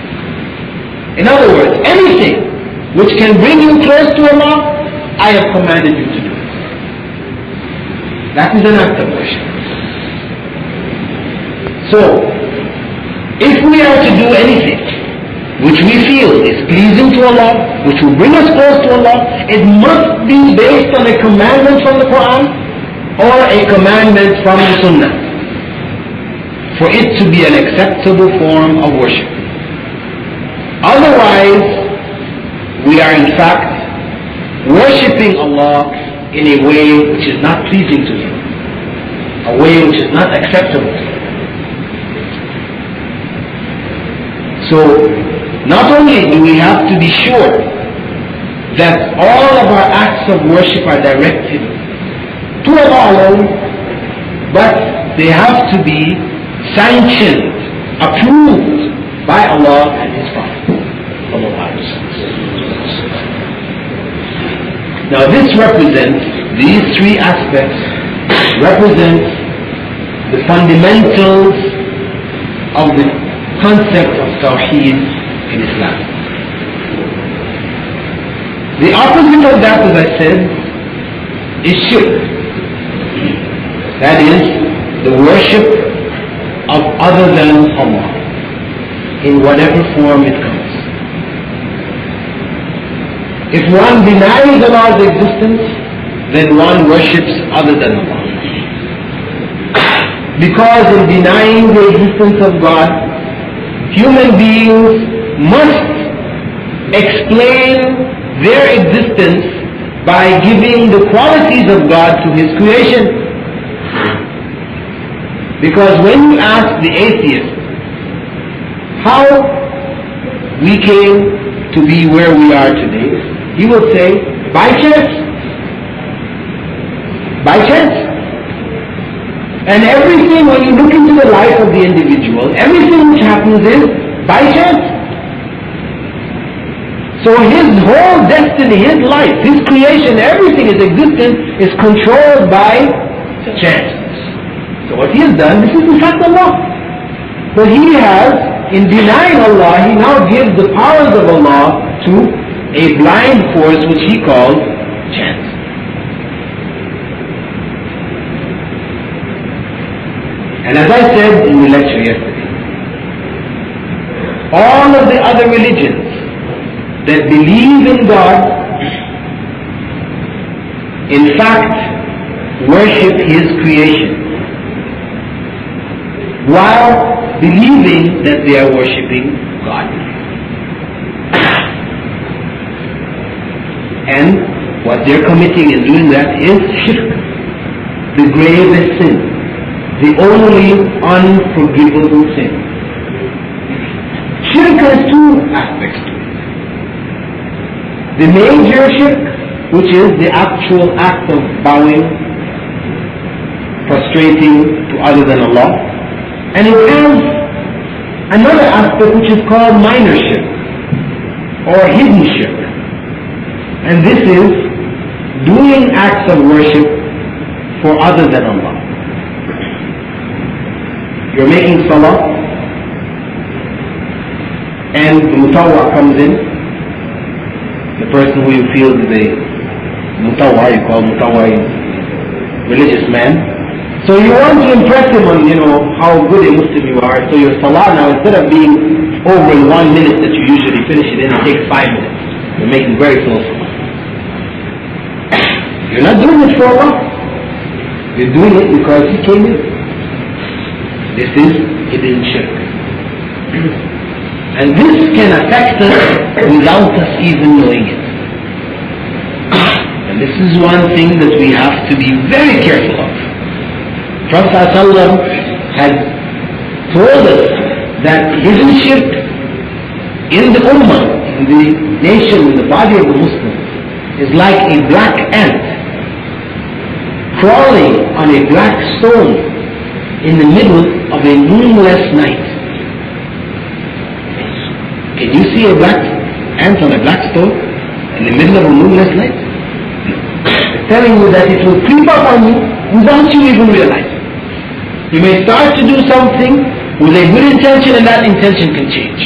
In other words, anything which can bring you close to Allah, I have commanded you to do it. That is an act of worship. So, if we are to do anything which we feel is pleasing to Allah, which will bring us close to Allah, it must be based on a commandment from the Quran or a commandment from the Sunnah for it to be an acceptable form of worship. Otherwise, we are in fact worshipping Allah in a way which is not pleasing to Him, a way which is not acceptable to Him. So, not only do we have to be sure that all of our acts of worship are directed to Allah alone, but they have to be sanctioned, approved by Allah and His Prophet. Now this represents, these three aspects represent the fundamentals of the concept of Tawheed in Islam. The opposite of that, as I said, is shirk. That is the worship of other than Allah, in whatever form it comes. If one denies Allah's existence, then one worships other than Allah. Because in denying the existence of God, human beings must explain their existence by giving the qualities of God to His creation. Because when you ask the atheist how we came to be where we are today, he will say, by chance. By chance. And everything, when you look into the life of the individual, everything which happens is by chance. So his whole destiny, his life, his creation, everything, his existence is controlled by chance. So what he has done, this is in fact Allah. But he has, in denying Allah, he now gives the powers of Allah to a blind force which he calls chance. And as I said in the lecture yesterday, all of the other religions that believe in God, in fact, worship His creation, while believing that they are worshipping God. And what they're committing in doing that is shirk, the gravest sin, the only unforgivable sin. Shirk has two aspects to it. The major shirk, which is the actual act of bowing, prostrating to other than Allah. And it has another aspect which is called minor shirk, or hidden shirk. And this is doing acts of worship for other than Allah. you're making salah, and the mutawwa comes in, the person who you feel is a mutawwa, you call mutawwa a religious man. So you want to impress him on, how good a Muslim you are. So your salah now, instead of being over in 1 minute that you usually finish it in, it takes 5 minutes. You're making very slow salah. You're not doing it for Allah. You're doing it because He came in. This is hidden shirk. And this can affect us without us even knowing it. And this is one thing that we have to be very careful of. Prophet ﷺ had told us that hidden shirk in the ummah, in the nation, in the body of the Muslims, is like a black ant crawling on a black stone in the middle of a moonless night. Can you see a black ant on a black stone in the middle of a moonless night? It's telling you that it will creep up on you without you even realizing. You may start to do something with a good intention, and that intention can change.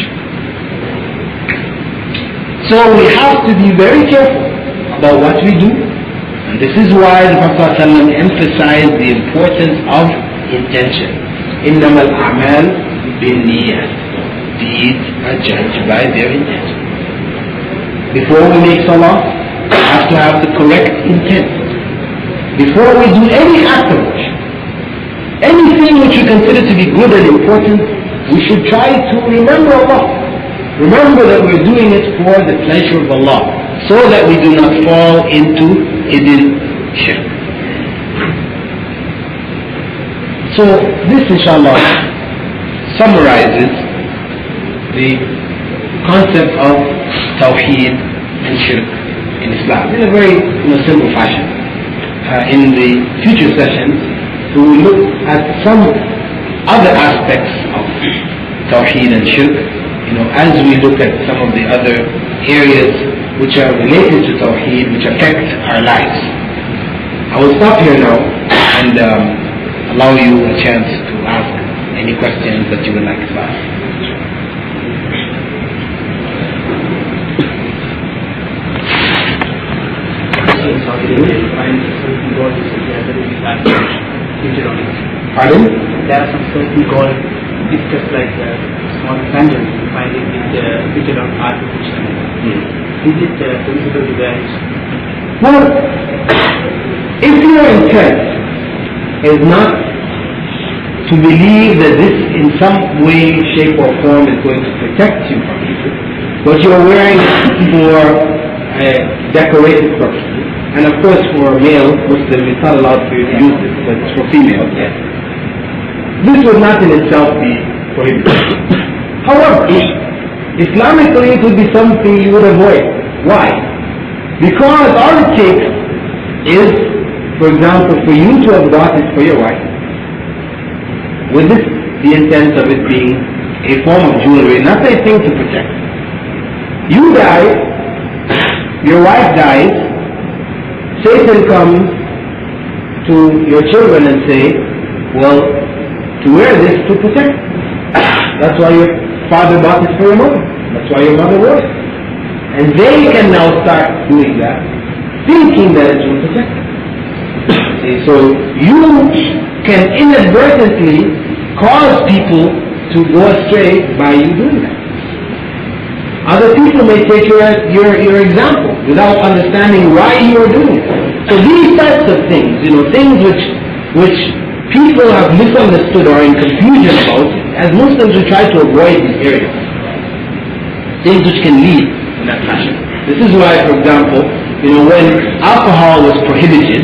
So we have to be very careful about what we do. And this is why the Prophet ﷺ emphasized the importance of intention. إِنَّمَا الْأَعْمَالُ بِالنِّيَّةِ. Deeds are judged by their intention. Before we make salah, we have to have the correct intent. Before we do any act of worship, anything which we consider to be good and important, we should try to remember Allah. Remember that we're doing it for the pleasure of Allah, so that we do not fall into hidden shirk. So this, inshallah, summarizes the concept of Tawheed and shirk in Islam in a very simple fashion. In the future sessions, we will look at some other aspects of Tawheed and shirk, as we look at some of the other areas which are related to Tawheed, which affect our lives. I will stop here now and allow you a chance to ask any questions that you would like to ask. Pardon? There are some certain goals discussed like small tangents. You find it featured on artificial. Is it possible to vanish? Well, if your intent is not to believe that this in some way, shape or form is going to protect you from evil, but you're wearing for decorative purposes, and of course for a male Muslim it's not allowed for you to use this, but it's for females. This would not in itself be prohibited. However, Islamically it would be something you would avoid. Why? Because all it takes is, for example, for you to have bought it for your wife, with this, the intent of it being a form of jewelry, not a thing to protect. You die, your wife dies, Satan comes to your children and say, well, to wear this to protect. That's why your father bought it for your mother. That's why your mother wore it. And they can now start doing that, thinking that it will protect them. So you can inadvertently cause people to go astray by you doing that. Other people may take your example without understanding why you are doing it. So these types of things, things which people have misunderstood or in confusion about, as Muslims we try to avoid these areas. Things which can lead in that fashion. This is why, for example, when alcohol was prohibited,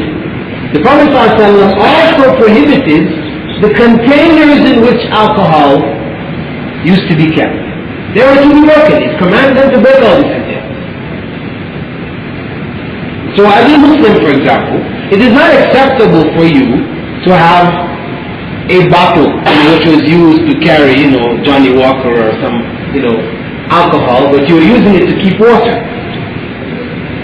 the Prophet ﷺ also prohibited the containers in which alcohol used to be kept. They were to be broken. He commanded them to break all these containers. So as a Muslim, for example, it is not acceptable for you to have a bottle which was used to carry, Johnny Walker or some, alcohol, but you're using it to keep water.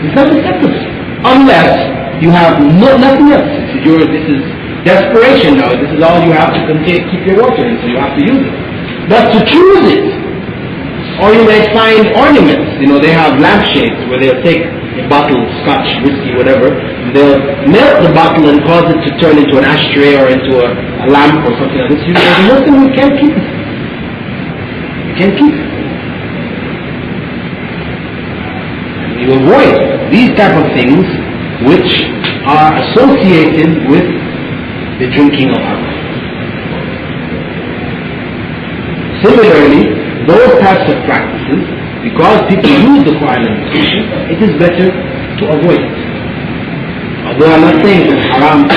It's not acceptable. Unless you have nothing else. This is desperation now. This is all you have to keep your water in, so you have to use it. But to choose it, or you may find ornaments. They have lampshades where they'll take a bottle, scotch, whiskey, whatever, and they'll melt the bottle and cause it to turn into an ashtray or into a lamp or something like this. As a Muslim, you can't keep it. You can't keep it. You avoid these type of things which are associated with the drinking of alcohol. Similarly, those types of practices, because people use the Quran and the Sunnah, it is better to avoid it. Although I'm not saying it's haram to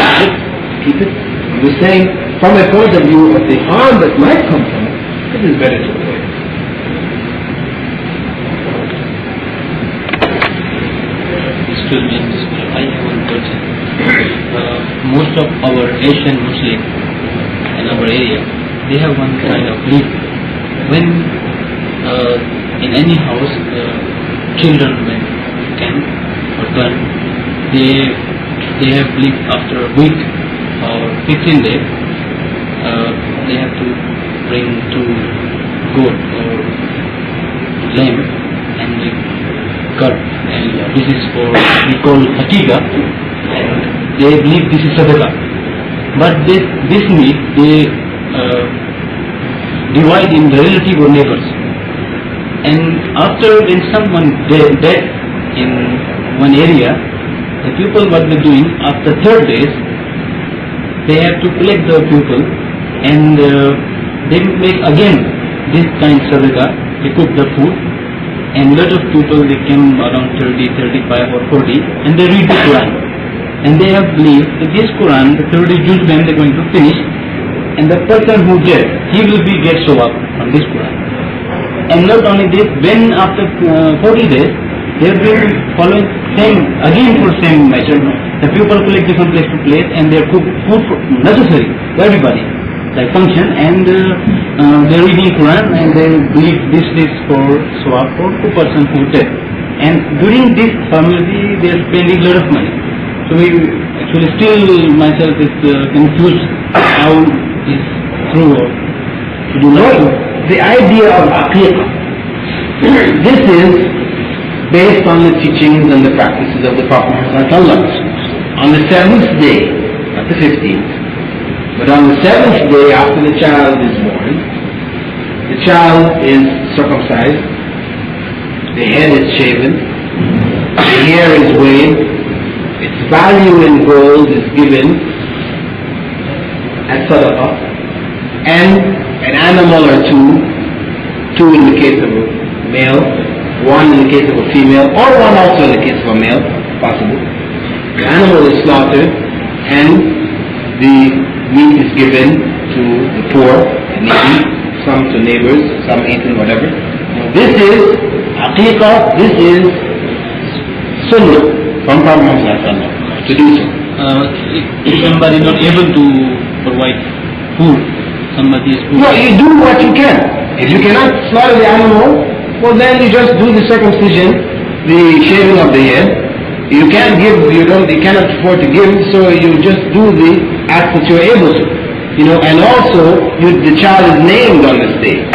keep it, I'm just saying from a point of view of the harm that might come from it, it is better to avoid it. I have one question. Most of our Asian Muslims in our area, they have one kind of belief. When in any house, children when can or turn, they have belief after a week or 15 days, they have to bring two goat or lamb and cut, and this is for, we call Hakika, and they believe this is Sadaqah. But this meat they divide in the relative or neighbors. And after when someone dead in one area, the people what they're doing, after 3rd days, they have to collect the people and they make again this kind of sadaqah, they cook the food, and lot of people, they came around 30, 35 or 40, and they read the Quran. And they have believed that this Quran, the 30 Juz when they're going to finish, and the person who dead, he will get sawab from this Quran. And not only this, when after 40 days, they have been following same, again for same measure. The people collect different place to place, and they cook food necessary for everybody, like function, and they're reading Quran, and they believe this is for swap for the person who dead. And during this family, they're spending a lot of money. So we actually still myself is confused how is true or to do not. The idea of aqiqah, this is based on the teachings and the practices of the Prophet ﷺ. On the 7th day, not the 15th, but on the 7th day after the child is born, the child is circumcised, the head is shaven, the hair is weighed, its value in gold is given as sadaqah, and an animal or two in the case of a male, one in the case of a female, or one also in the case of a male, possible. The animal is slaughtered and the meat is given to the poor and needy, some to neighbors, some eaten, whatever. This is aqiqah, this is sunnah from Prophet Muhammad to do so. If somebody is not able to provide food, somebody is No, you do what you can. If you cannot slaughter the animal, well then you just do the circumcision, the shaving of the head. You can't give, you cannot afford to give, so you just do the act that you're able to. And also, the child is named on this day.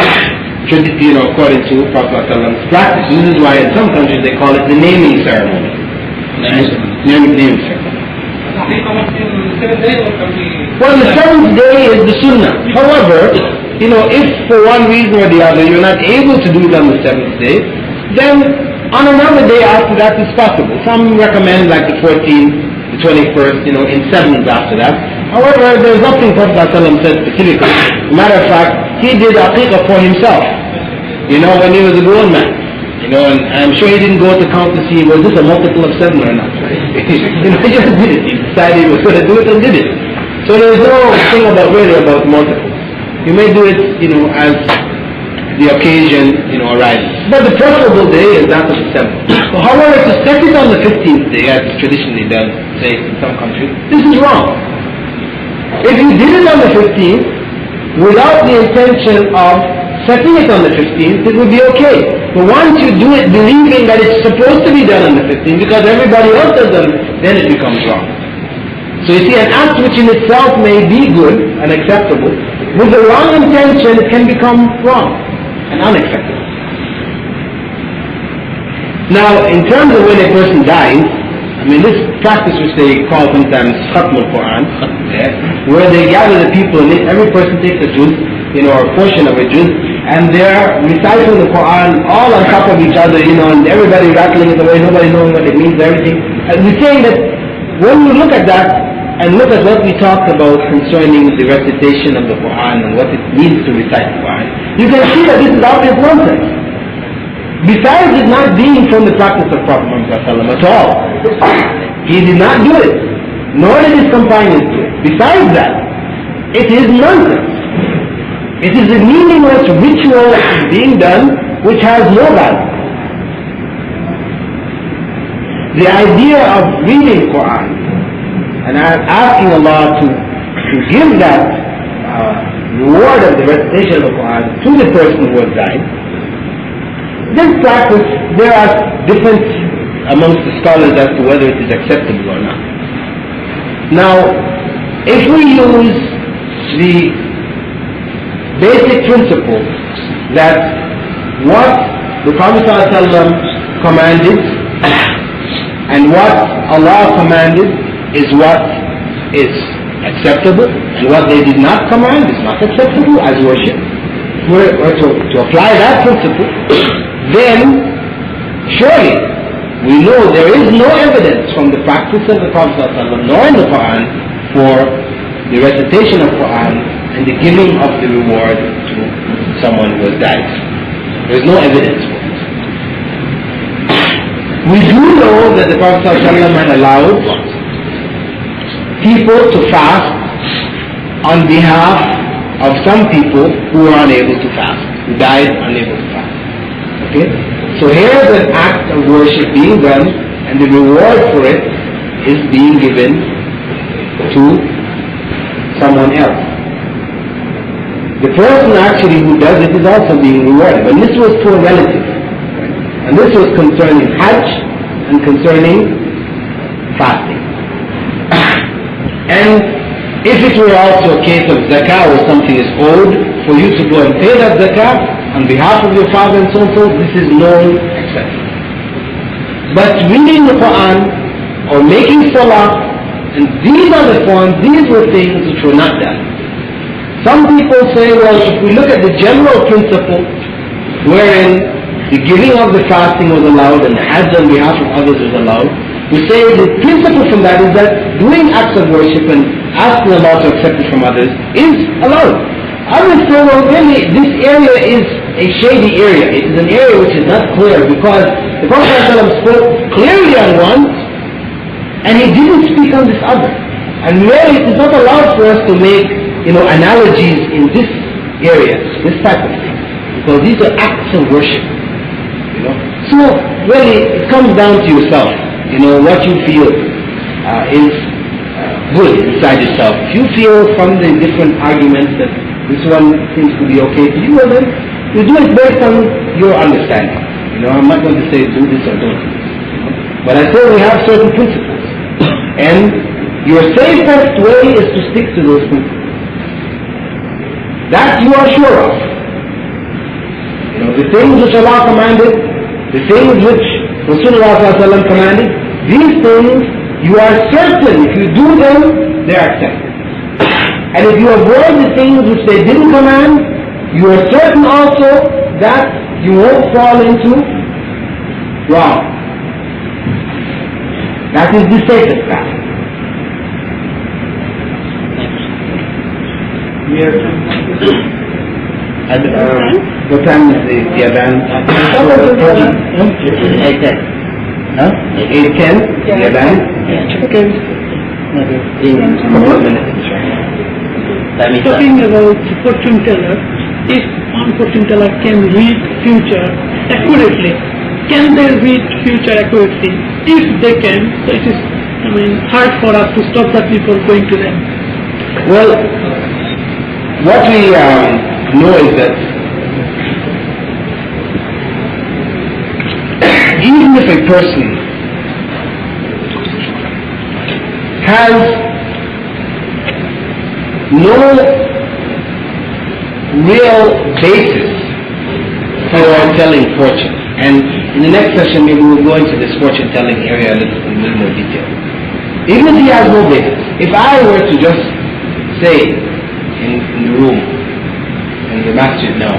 According to Prophet ﷺ's practice. This is why in some countries they call it the naming ceremony. Naming ceremony. Well, the 7th day is the sunnah. However, if for one reason or the other you're not able to do it on the 7th day, then on another day after that it's possible. Some recommend like the 14th, the 21st, in 7th after that. However, there's nothing Prophet ﷺ said specifically. As a matter of fact, he did aqiqah for himself, when he was a grown man. And I'm sure he didn't go to count to see was this a multiple of 7 or not. He just did it. He decided he was going to do it and did it. So there's no thing about multiples. You may do it, as the occasion, arises. But the preferable day is that of the 7th. So however, to set it on the 15th day, as traditionally done, say in some countries, this is wrong. If you did it on the 15th, without the intention of setting it on the 15th, it would be okay. But once you do it believing that it's supposed to be done on the 15th, because everybody else does it, then it becomes wrong. So you see, an act which in itself may be good and acceptable, with the wrong intention it can become wrong and unacceptable. Now, in terms of when a person dies, I mean, this practice which they call sometimes Khatm al-Quran, where they gather the people and every person takes a juz, or a portion of a juz, and they're reciting the Quran all on top of each other, and everybody rattling it away, nobody knowing what it means, everything. And we're saying that when you look at that, and look at what we talked about concerning the recitation of the Quran and what it means to recite the Quran, you can see that this is obvious nonsense. Besides it not being from the practice of Prophet Muhammad at all, he did not do it, nor did his companions do it. Besides that, it is nonsense. It is a meaningless ritual that is being done which has no value. The idea of reading Quran and asking Allah to give that reward of the recitation of the Quran to the person who has died, this practice, there are different amongst the scholars as to whether it is acceptable or not. Now, if we use the basic principle that what the Prophet ﷺ commanded and what Allah commanded is what is acceptable, and what they did not command is not acceptable as worship, to apply that principle, then surely we know there is no evidence from the practice of the Prophet ﷺ nor in the Quran for the recitation of Quran and the giving of the reward to someone who has died. There is no evidence for it. We do know that the Prophet ﷺ had allowed people to fast on behalf of some people who are unable to fast, who died unable to fast. Okay? So here is an act of worship being done, and the reward for it is being given to someone else. The person actually who does it is also being rewarded, but this was to a relative. And this was concerning Hajj and concerning fasting. And if it were also a case of zakah or something is owed, for you to go and pay that zakah on behalf of your father and so on, this is no exception. But reading the Quran or making salah, and these are the forms, these were things which were not done. Some people say, well, if we look at the general principle wherein the giving of the fasting was allowed and the hajj on behalf of others was allowed, we say the principle from that is that doing acts of worship and asking Allah to accept it from others is allowed. Others say, well, really, this area is a shady area. It is an area which is not clear because the Prophet ﷺ spoke clearly on one and he didn't speak on this other. And really, it is not allowed for us to make, analogies in this area, this type of thing, because these are acts of worship. So really, it comes down to yourself. What you feel is good inside yourself. If you feel from the different arguments that this one seems to be okay to you, well then you do it based on your understanding. I'm not going to say do this or don't do this. But I say we have certain principles. And your safest way is to stick to those principles. That you are sure of. The things which Allah commanded, the things which Rasulullah ﷺ commanded, these things you are certain if you do them, they are accepted. And if you avoid the things which they didn't command, you are certain also that you won't fall into wrong. That is the safest path. What time is the adhan? 8:10. Huh? 8:10? The adhan? Okay. Couple of minutes. Talking about fortune teller, if one fortune teller can read future accurately, can they read future accurately? If they can, so it is hard for us to stop the people going to them. Well, what we know is that even if a person has no real basis for telling fortune. And in the next session, maybe we'll go into this fortune telling area in a little more detail. Even if he has no basis, if I were to just say in the room, in the masjid now,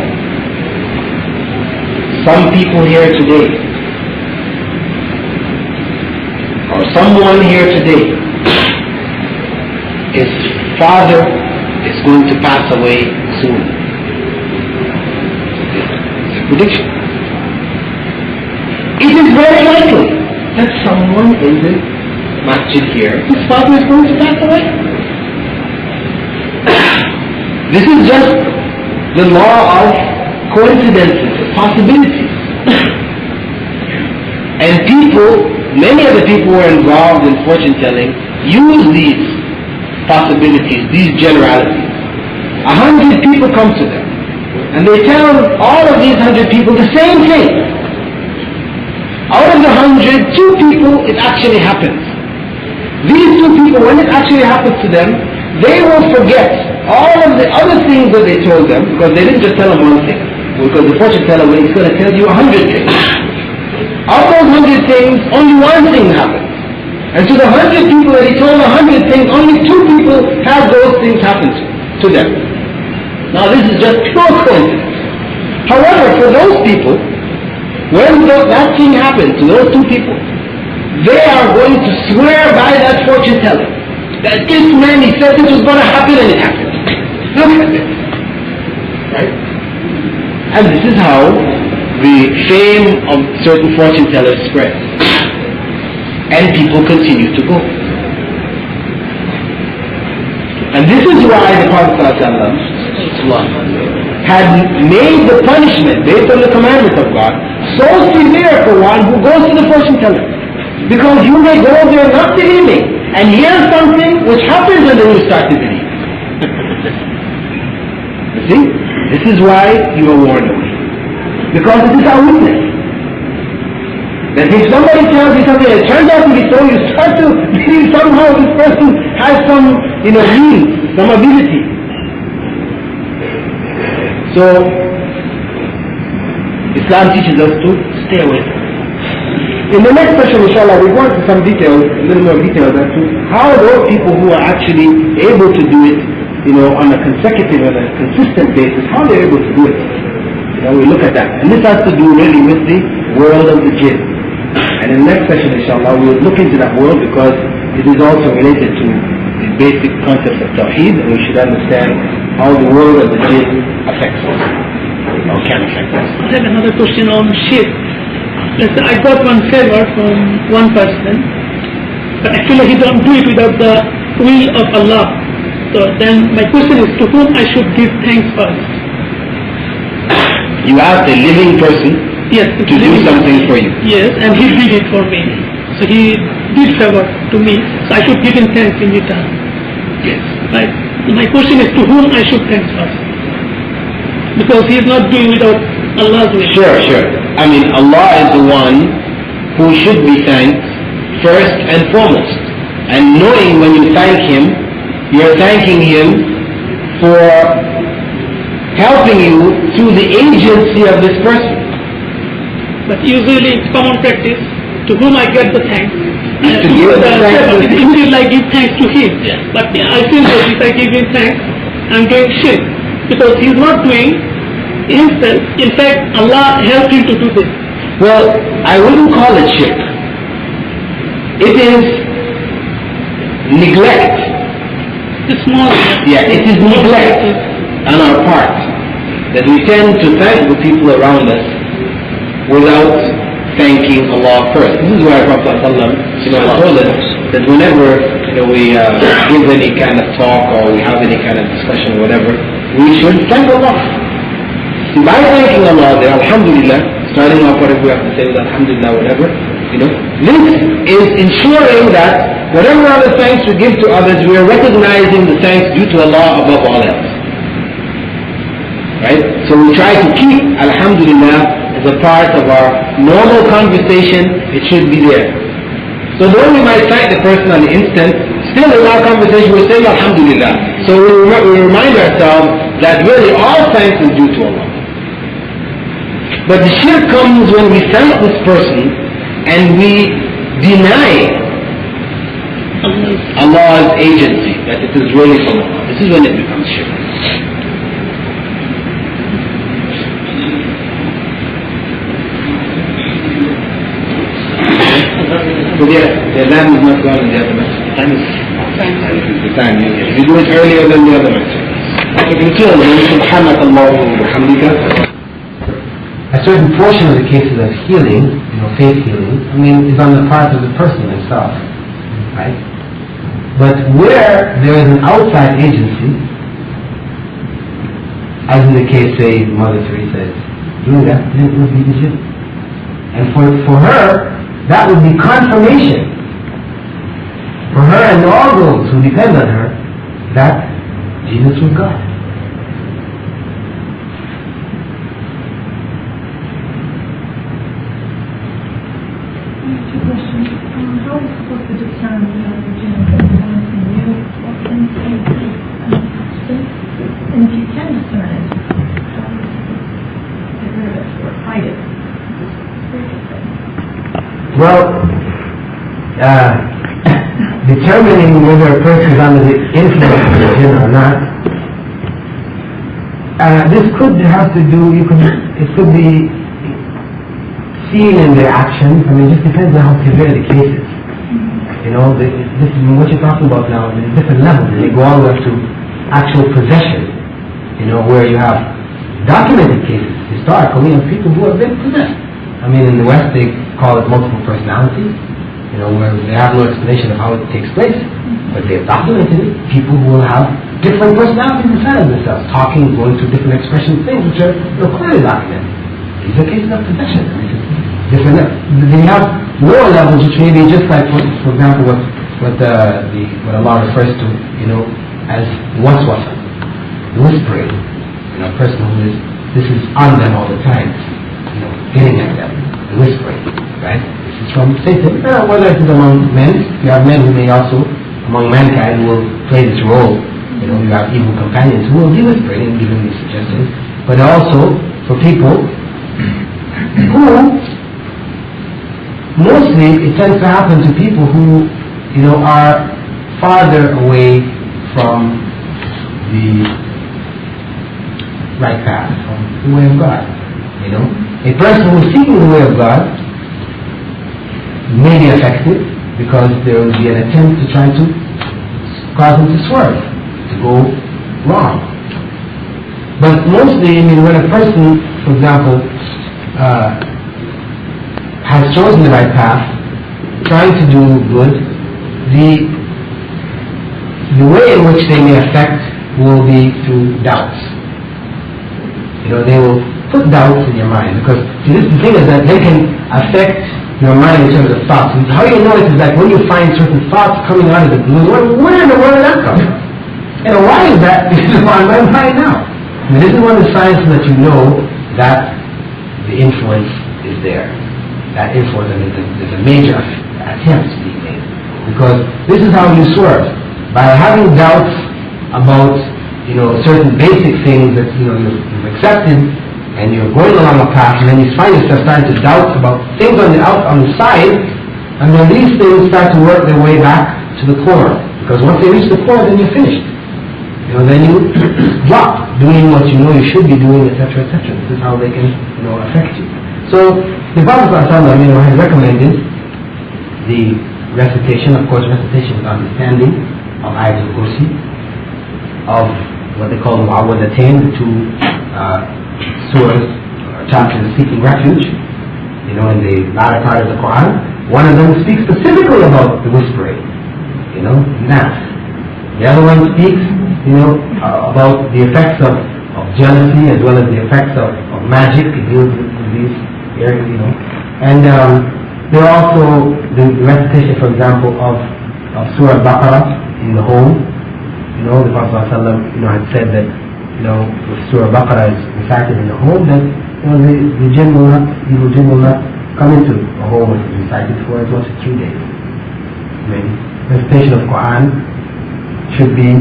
some people here today, or someone here today, his father is going to pass away soon. It's a prediction. It is very likely that someone in the masjid here, his father is going to pass away. This is just the law of coincidences, possibilities. And people, many of the people who are involved in fortune telling, use these possibilities, these generalities. 100 people come to them, and they tell all of these 100 people the same thing. Out of the 100, 2 people, it actually happens. These 2 people, when it actually happens to them, they will forget all of the other things that they told them, because they didn't just tell them one thing. Because the fortune teller, he's going to tell you 100 things. Of those 100 things, only one thing happens. And to the 100 people that he told 100 things, only 2 people have those things happen to them. Now this is just pure coincidence. However, for those people, when that thing happens to those 2 people, they are going to swear by that fortune teller that this man, he said this was going to happen and it happened. Look at this. Right? And this is how the fame of certain fortune tellers spreads. And people continue to go. And this is why the Prophet ﷺ had made the punishment based on the commandment of God so severe for one who goes to the fortune teller. Because you may go there not believing and hear something which happens and then you start to believe. You see? This is why you are warned away. Because it is our weakness. That if somebody tells you something and it turns out to be so, you start to believe somehow this person has some, means, some ability. So, Islam teaches us to stay away from it. In the next session, inshallah, we go into some details, a little more details as to how those people who are actually able to do it, on a consecutive and a consistent basis, how they're able to do it. We look at that. And this has to do really with the world of the jinn. And in the next session, inshallah, we will look into that world because it is also related to the basic concept of Tawheed, and we should understand how the world of the jinn affects us, or can affect us. I have another question on shirk. Let's say I got one favor from one person, but actually he don't do it without the will of Allah. So then my question is, to whom I should give thanks first? You asked a living person to do something for you. Yes, and he did it for me. So he did favor to me, so I should give him thanks in return. Yes. Right. My question is, to whom I should thanks first? Because he is not doing without Allah's will. Sure. I mean, Allah is the one who should be thanked first and foremost. And knowing when you thank Him, you're thanking Him for helping you through the agency of this person. But usually it's common practice, to whom I get the thanks. To give the thanks. It's immediately I give thanks to him. Yeah. But I feel that if I give him thanks, I'm doing shirk. Because he's not doing himself. In fact, Allah helped him to do this. Well, I wouldn't call it shirk. It is neglect. It's small. Yeah, it is neglect on our part that we tend to thank the people around us without thanking Allah first. This is why Prophet told us that whenever we give any kind of talk or we have any kind of discussion or whatever, we should thank Allah. See, by thanking Allah, there, alhamdulillah, starting off whatever we have to say with alhamdulillah, whatever, this is ensuring that whatever other thanks we give to others, we are recognizing the thanks due to Allah above all else. Right? So we try to keep alhamdulillah as a part of our normal conversation. It should be there. So though we might thank the person on the instant, still in our conversation we're saying Alhamdulillah. So we remind ourselves that really all thanks is due to Allah. But the shirk comes when we thank this person and we deny Allah's agency, that it is really from Allah. This is when it becomes shirk. So the lamb is not gone in the other message. The time is we do it earlier than the other message. You can kill them, subhanak Allahumma wa bihamdika. A certain portion of the cases of healing, faith healing, is on the part of the person himself, right? But where there is an outside agency, as in the case, say, Mother Teresa is doing that, then it would be the shirk. And for her, that would be confirmation for her and all those who depend on her that Jesus was God. Two questions. How are we supposed to discern the origin of the one from you, what instinct is substance? And if you can discern it, how do you get rid of it or hide it? Well, determining whether a person is under the influence of the jinn or not, this could have to do, it could be seen in their actions. It just depends on how severe the case is. This is what you're talking about now, there's different levels. They go all the way to actual possession, where you have documented cases, historically, of people who have been possessed. In the West they call it multiple personalities, where they have no explanation of how it takes place, but they've documented it. People who will have different personalities inside of themselves, talking, going through different expressions, things which are clearly documented. These are cases of possession. Different. They have lower levels, which may be just like, for example, what Allah refers to, as waswasa, whispering. A person who this is on them all the time, getting at them, whispering, right? This is from Satan. Whether it is among men, you have men who may also, among mankind, who will play this role. You have evil companions who will be whispering and giving these suggestions. But also for people who, mostly it tends to happen to people who, are farther away from the right path, from the way of God. A person who is seeking the way of God may be affected because there will be an attempt to try to cause him to swerve, to go wrong. But mostly, when a person, for example, has chosen the right path, trying to do good, the way in which they may affect will be through doubts. They will put doubts in your mind, because the thing is that they can affect your mind in terms of thoughts. And how you know it is that when you find certain thoughts coming out of the blue, where in the world did that come from? Why is that? This is on my mind now. This is one of the signs that you know that the influence is there. That influence, there's a major attempt being made. Because this is how you swerve. By having doubts about certain basic things that you've accepted, and you're going along a path, and then you find yourself starting to doubt about things on the side, and then these things start to work their way back to the core. Because once they reach the core, then you're finished. Then you drop doing what you know you should be doing, etc., etc. This is how they can, affect you. So the Prophet ﷺ, has recommended the recitation, of course, recitation with understanding of Ayatul Kursi, of what they call Mu'awwadatain, the two surahs or chapters seeking refuge, in the latter part of the Quran. One of them speaks specifically about the whispering, nas. The other one speaks, about the effects of jealousy as well as the effects of magic. It deals with these areas, And there are also the recitation, for example, of Surah Al-Baqarah in the home. The Prophet ﷺ, had said that, if Surah Al-Baqarah is recited in the home, then the jinn will not, evil jinn will not come into a home if it's recited for as much as 3 days, maybe. recitation of Quran should be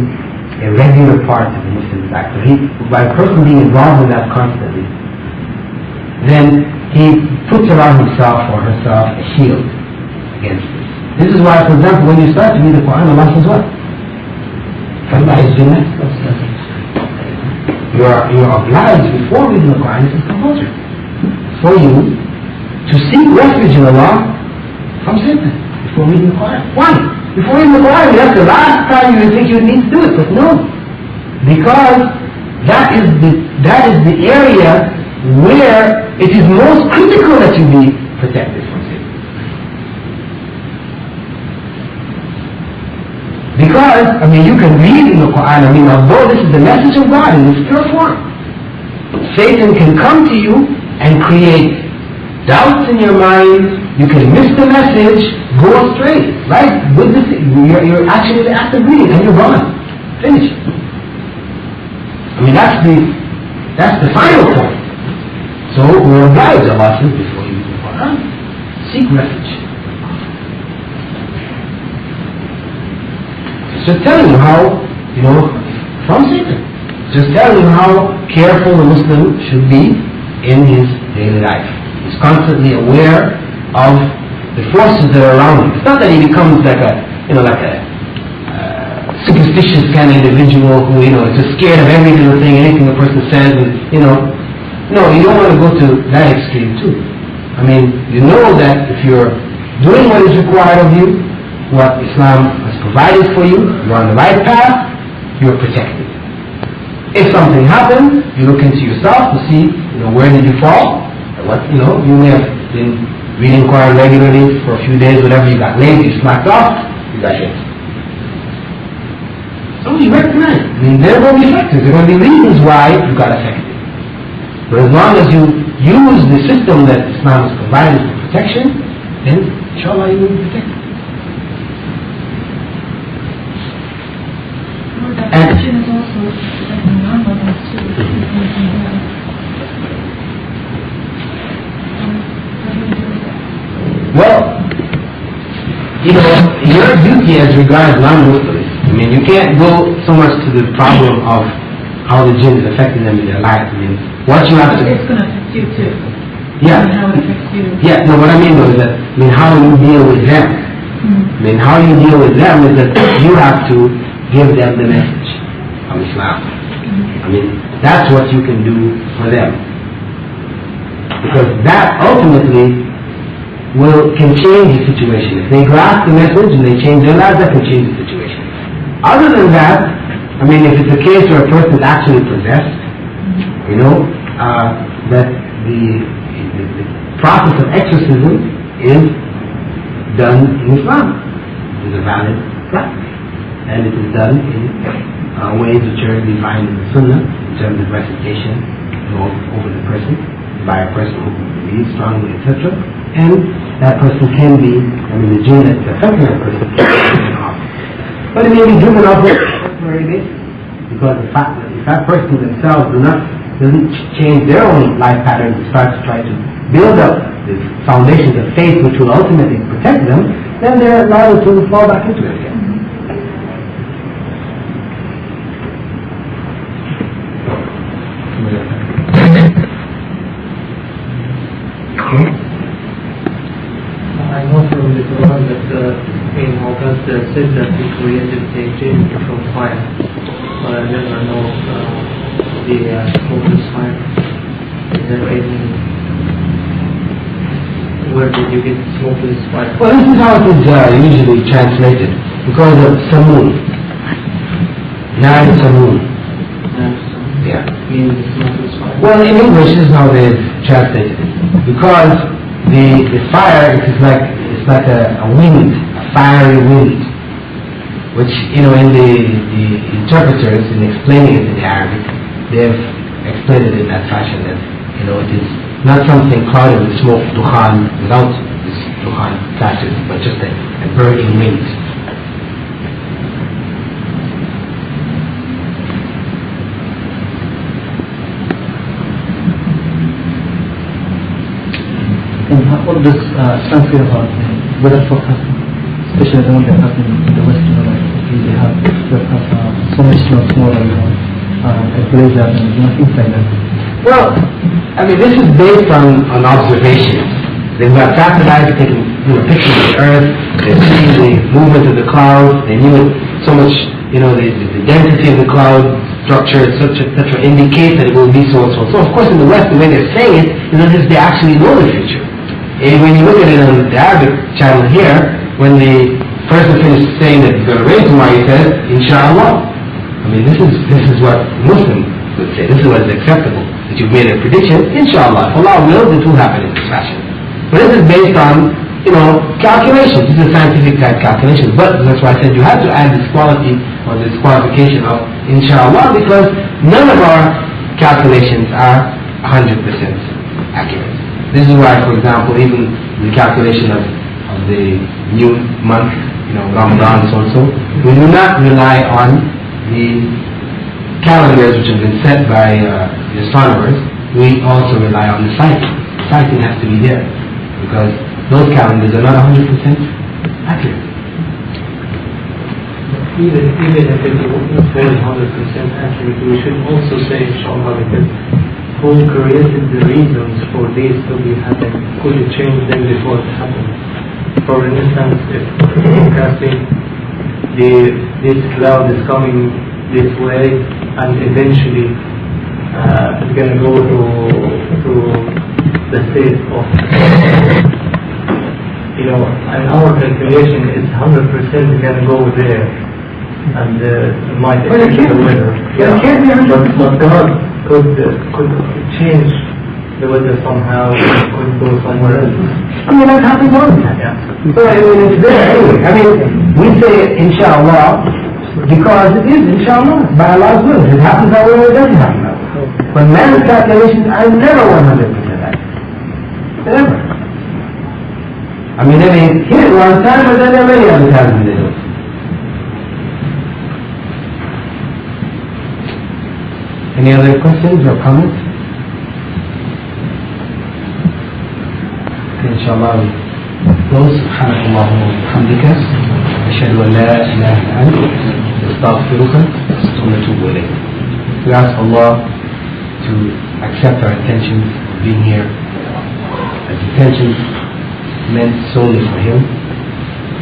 a regular part of the Muslim's life. So by a person being involved in that constantly, then he puts around himself or herself a shield against this. This is why, for example, when you start to read the Quran, Allah says what? Allah is Jannah. You are obliged before reading the Quran, it's compulsory for you to seek refuge in Allah from Satan before reading the Quran. Why? Before reading the Quran, that's the last time you would think you would need to do it, but no. Because that is the area where it is most critical that you be protected from Satan. Because, you can read in the Quran, although this is the message of God in its pure form, Satan can come to you and create doubts in your mind. You can miss the message, go astray, right? With this, you're actually the act of reading and you're gone. Finished. That's the final point. So we're obliged, Allah says, before you read the Quran, seek refuge. Just telling you how, from Satan. Just telling you how careful a Muslim should be in his daily life. He's constantly aware of the forces that are around him. It's not that he becomes like a superstitious kind of individual who, is just scared of every little thing, anything the person says, and, No, you don't want to go to that extreme too. You know that if you're doing what is required of you, what Islam has provided for you, you're on the right path, you're protected. If something happens, you look into yourself to see, where did you fall? What, you may have been reading Quran regularly for a few days, whatever, you got lazy, you slacked off, you got hit. So you recognize, there will be factors, there will be reasons why you got affected. But as long as you use the system that Islam has provided for protection, then inshallah you will be protected. That protection is also protecting non-Muslims too. Well, your duty as regards non-Muslims, you can't go so much to the problem of how the jinn is affecting them in their life. What you have to... It's going to affect you too. Yeah. And how it affects you. Yeah, no, what I mean though is that, how you deal with them. Mm-hmm. How you deal with them is that you have to give them the message of Islam. Mm-hmm. That's what you can do for them. Because that ultimately can change the situation. If they grasp the message and they change their lives, that can change the situation. Other than that, if it's a case where a person is actually possessed, that the process of exorcism is done in Islam. It is a valid practice. And it is done in ways which are defined in the Sunnah in terms of recitation over the person, by a person who believes strongly, etc. And that person can be, the jinn that's affecting that person can be driven off. But it may be driven off on a temporary basis. Because the fact that if that person themselves doesn't change their own life patterns and start to try to build up the foundations of faith which will ultimately protect them, then they're liable to fall back into it again. I know from the Quran that in August said that we created the jinn from fire. But I never know the smokeless fire. Is there any... Where did you get smokeless fire? Well, this is how it is usually translated. Because of Samoon. Nine Samoon. Yeah. Means smokeless fire. Well, in English, this is how they translate it. Because the fire is like a wind, a fiery wind, which, in the interpreters, in explaining it in Arabic, they've explained it in that fashion that, it is not something clouded with smoke, dukhan, without this dukhan facet, but just a burning wind. And what does Islam say about weather forecasting? especially the one that happened in the West, they have so much smaller, blizzard and things like that. Well, I mean, this is based on observation. They've got satellites taking pictures of the Earth. They've seen the movement of the clouds. They knew so much, the density of the cloud structure, etc., indicates that it will be so and so. So, of course, in the West, the way they're saying it is as if they actually know the future. And when you look at it on the Arabic channel here, when the person finished saying that it's going to rain tomorrow, he says, Inshallah. I mean, this is what Muslims would say. This is what is acceptable. That you've made a prediction, Inshallah. If Allah wills, it will happen in this fashion. But this is based on, calculations. This is a scientific type calculation. But that's why I said you have to add this quality or this qualification of Inshallah, because none of our calculations are 100% accurate. This is why, for example, even the calculation of the new month, Ramadan, so and so, we do not rely on the calendars which have been set by the astronomers. We also rely on the sighting. Sighting has to be there because those calendars are not 100% accurate. Even if it was 100% accurate, we should also say inshallah, because who created the reasons for this to be happening? Could you change them before it happened? For instance, if forecasting this cloud is coming this way and eventually it's going to go to the state of, and our calculation is 100% going to go there and might affect the weather. But God could change the weather somehow, could go somewhere else. I mean, that happens all the time. Yeah. So, I mean, it's there anyway. I mean, we say Inshallah because it is Inshallah, by Allah's will. It happens that way or it doesn't happen that way. But man's calculations are never 100% accurate. Never. I mean, they may hit it one time, but then there are many other times when they don't. Any other questions or comments? إن شاء الله close. سبحانك اللهم وبحمدك أشهد أن لا إله إلا أنت أستغفرك ونتوب إليك. We ask Allah to accept our intentions of being here as intentions meant solely for Him,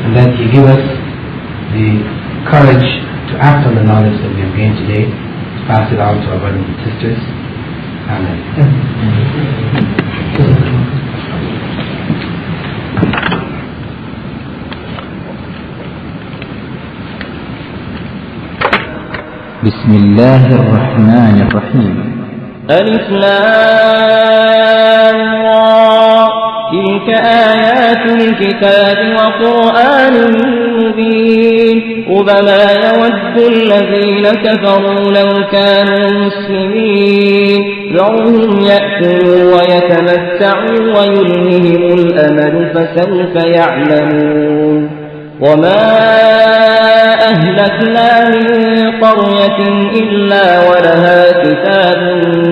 and that He give us the courage to act on the knowledge that we have gained today, to pass it on to our brothers and sisters. Amen. بسم الله الرحمن الرحيم. ألف لام را تلك آيات الكتاب وقرآن مبين ربما يود الذين كفروا لو كانوا مسلمين ذرهم يأكلوا ويتمتعوا ويلههم الأمل فسوف يعلمون وما أهلكنا من قرية إلا ولها كتاب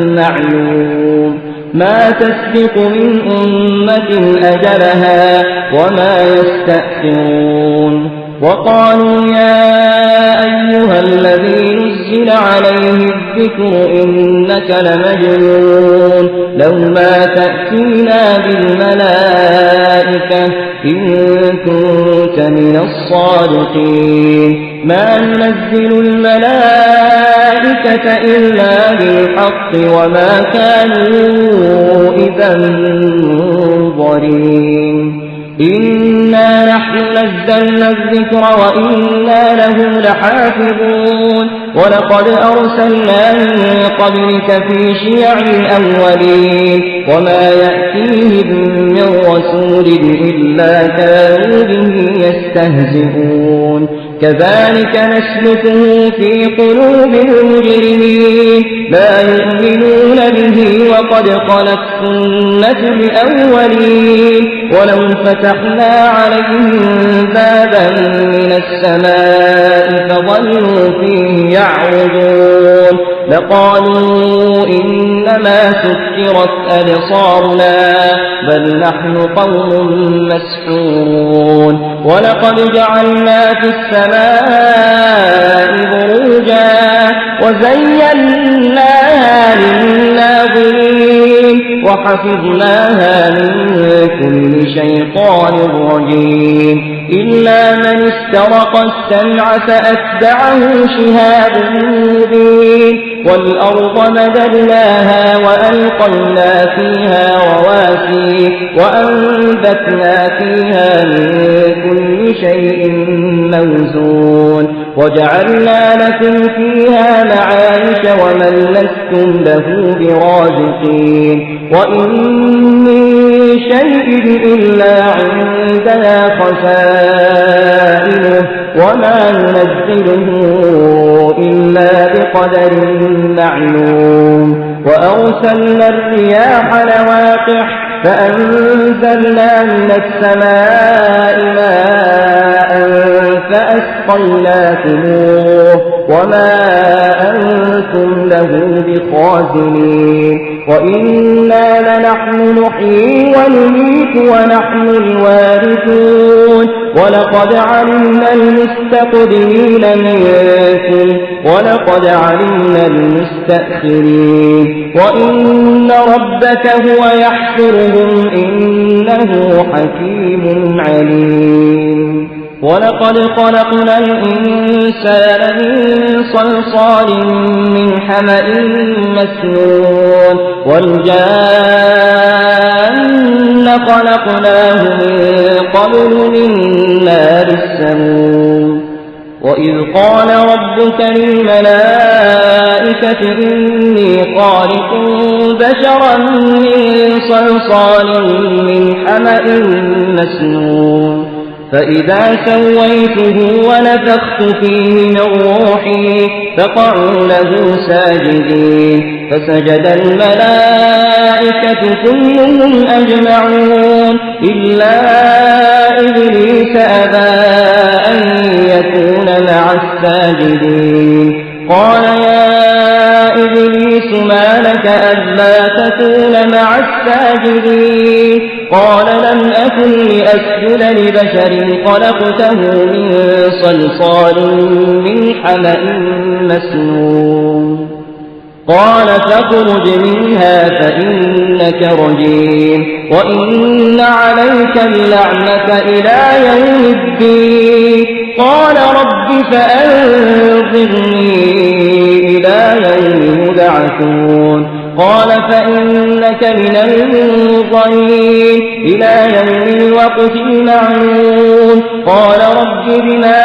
معلوم ما تسبق من أمة أجلها وما يستأخرون وقالوا يا أيها الذي نزل عليه الذكر إنك لمجنون لو ما تأتينا بالملائكة إن كنت من الصادقين ما ننزل الملائكة إلا بالحق وما كانوا إذا منظرين إنا نحن نزلنا الذكر وإنا له لحافظون ولقد أرسلنا من قبلك في شيع الأولين وما يأتيهم من رسول إلا كانوا به يستهزئون كذلك نسلكه في قلوب المجرمين لا يؤمنون به وقد خلت سنة الأولين ولو فتحنا عليهم بابا من السماء فظلوا فيه يعرجون لقالوا إنما سكرت أبصارنا بل نحن قوم مسحورون ولقد جعلنا في السماء بروجا وزيناها للناظرين وحفظناها من كل شيطان رجيم إلا من استرق السمع فأتبعه شهاب مبين والأرض مددناها وألقينا فيها رواسي وأنبتنا فيها من كل شيء موزون وجعلنا لكم فيها معايش ومن لستم له برازقين وإن من شيء إلا عندنا خزائنه وما ننزله إلا بقدر معلوم وأرسلنا الرياح لواقح فأنزلنا من السماء ماء فأسقيناكموه وما أنتم له بخازنين وإنا لنحن نحيي ونميت ونحن الوارثون ولقد علمنا المستقدمين منكم ولقد علمنا المستأخرين وإن ربك هو يحشرهم إنه حكيم عليم ولقد خلقنا الإنسان من صلصال من حمأ مسنون والجان خلقناه من قبل من نار السموم وإذ قال ربك للملائكة إني خالق بشرا من صلصال من حمأ مسنون فإذا سويته ونفخت فيه من روحي فقعوا له ساجدين فسجد الملائكة كلهم أجمعون إلا إبليس أبى أن يكون مع الساجدين قال يا إبليس ما لك ألا تكون مع الساجدين قال لم أكن لأسجد لبشر خلقته من صلصال من حمأ مسنون قال فاخرج منها فإنك رجيم وإن عليك اللعنة إلى يوم الدين قال رب فأنظرني إلى يوم يبعثون قال فإنك من المنظرين إلى يوم الوقت المعلوم قال رب بما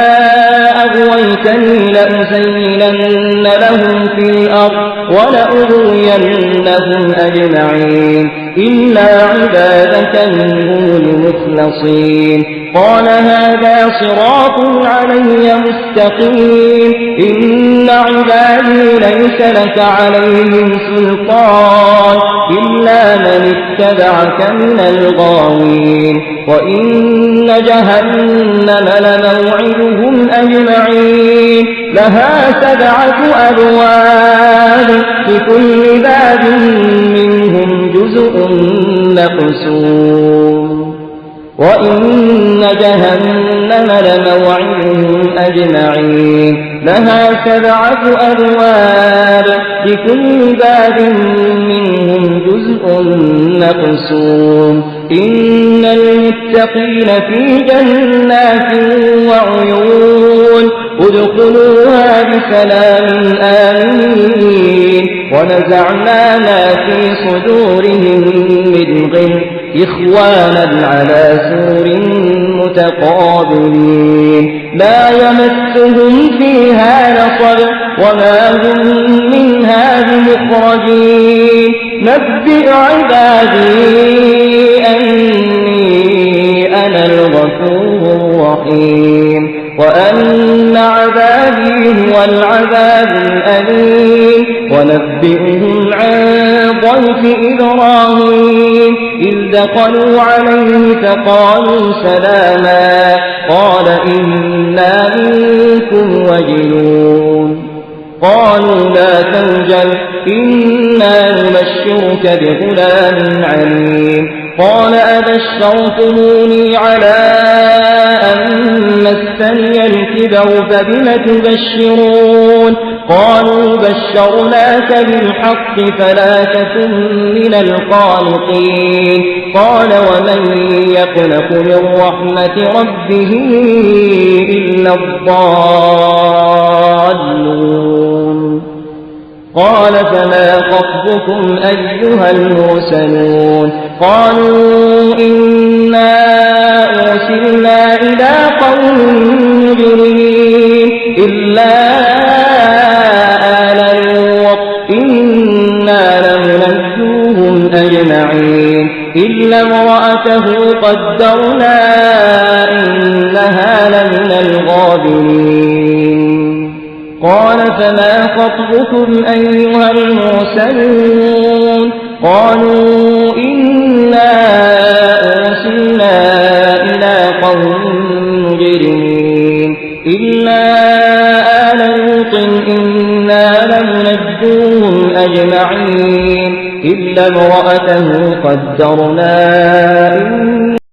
أغويتني لأزينن لهم في الأرض ولأغوينهم أجمعين إلا عبادك منهم المخلصين قال هذا صراط علي مستقيم إن عبادي ليس لك عليهم سلطان إلا من اتبعك من الغاوين وإن جهنم لموعدهم أجمعين لها 7 أبواب لكل باب منهم جزء مقسوم وإن جهنم لموعدهم أجمعين لها 7 أبواب لكل باب منهم جزء مقسوم إن المتقين في جنات وعيون ادخلوها بسلام آمنين ونزعنا ما في صدورهم من غل إخوانا على سور متقابلين لا يمسهم فيها نصب وما هم منها بمخرجين نبئ عبادي أني أنا الغفور الرحيم وأن عذابي هو العذاب الأليم ونبئهم عن ضيف إبراهيم إذ دخلوا عليه فقالوا سلاما قال إنا منكم وجلون قالوا لا توجل إنا نبشرك بغلام عليم قال أبشرتموني على أن مسني الكبر فبم تبشرون قالوا بشرناك بالحق فلا تكن من القانطين قال ومن يقنط من رحمة ربه إلا الضالون قال فما خطبكم أيها المرسلون قالوا إنا أرسلنا إلى قوم مجرمين إلا آل لوط إنا لمنجوهم أجمعين إلا امرأته قدرنا إنها لمن الغابرين قال فما خطبكم أيها المرسلون قالوا إنا أرسلنا إلى قوم مجرمين إلا آل لوط إنا لمنجوهم أجمعين إلا امرأته قدرنا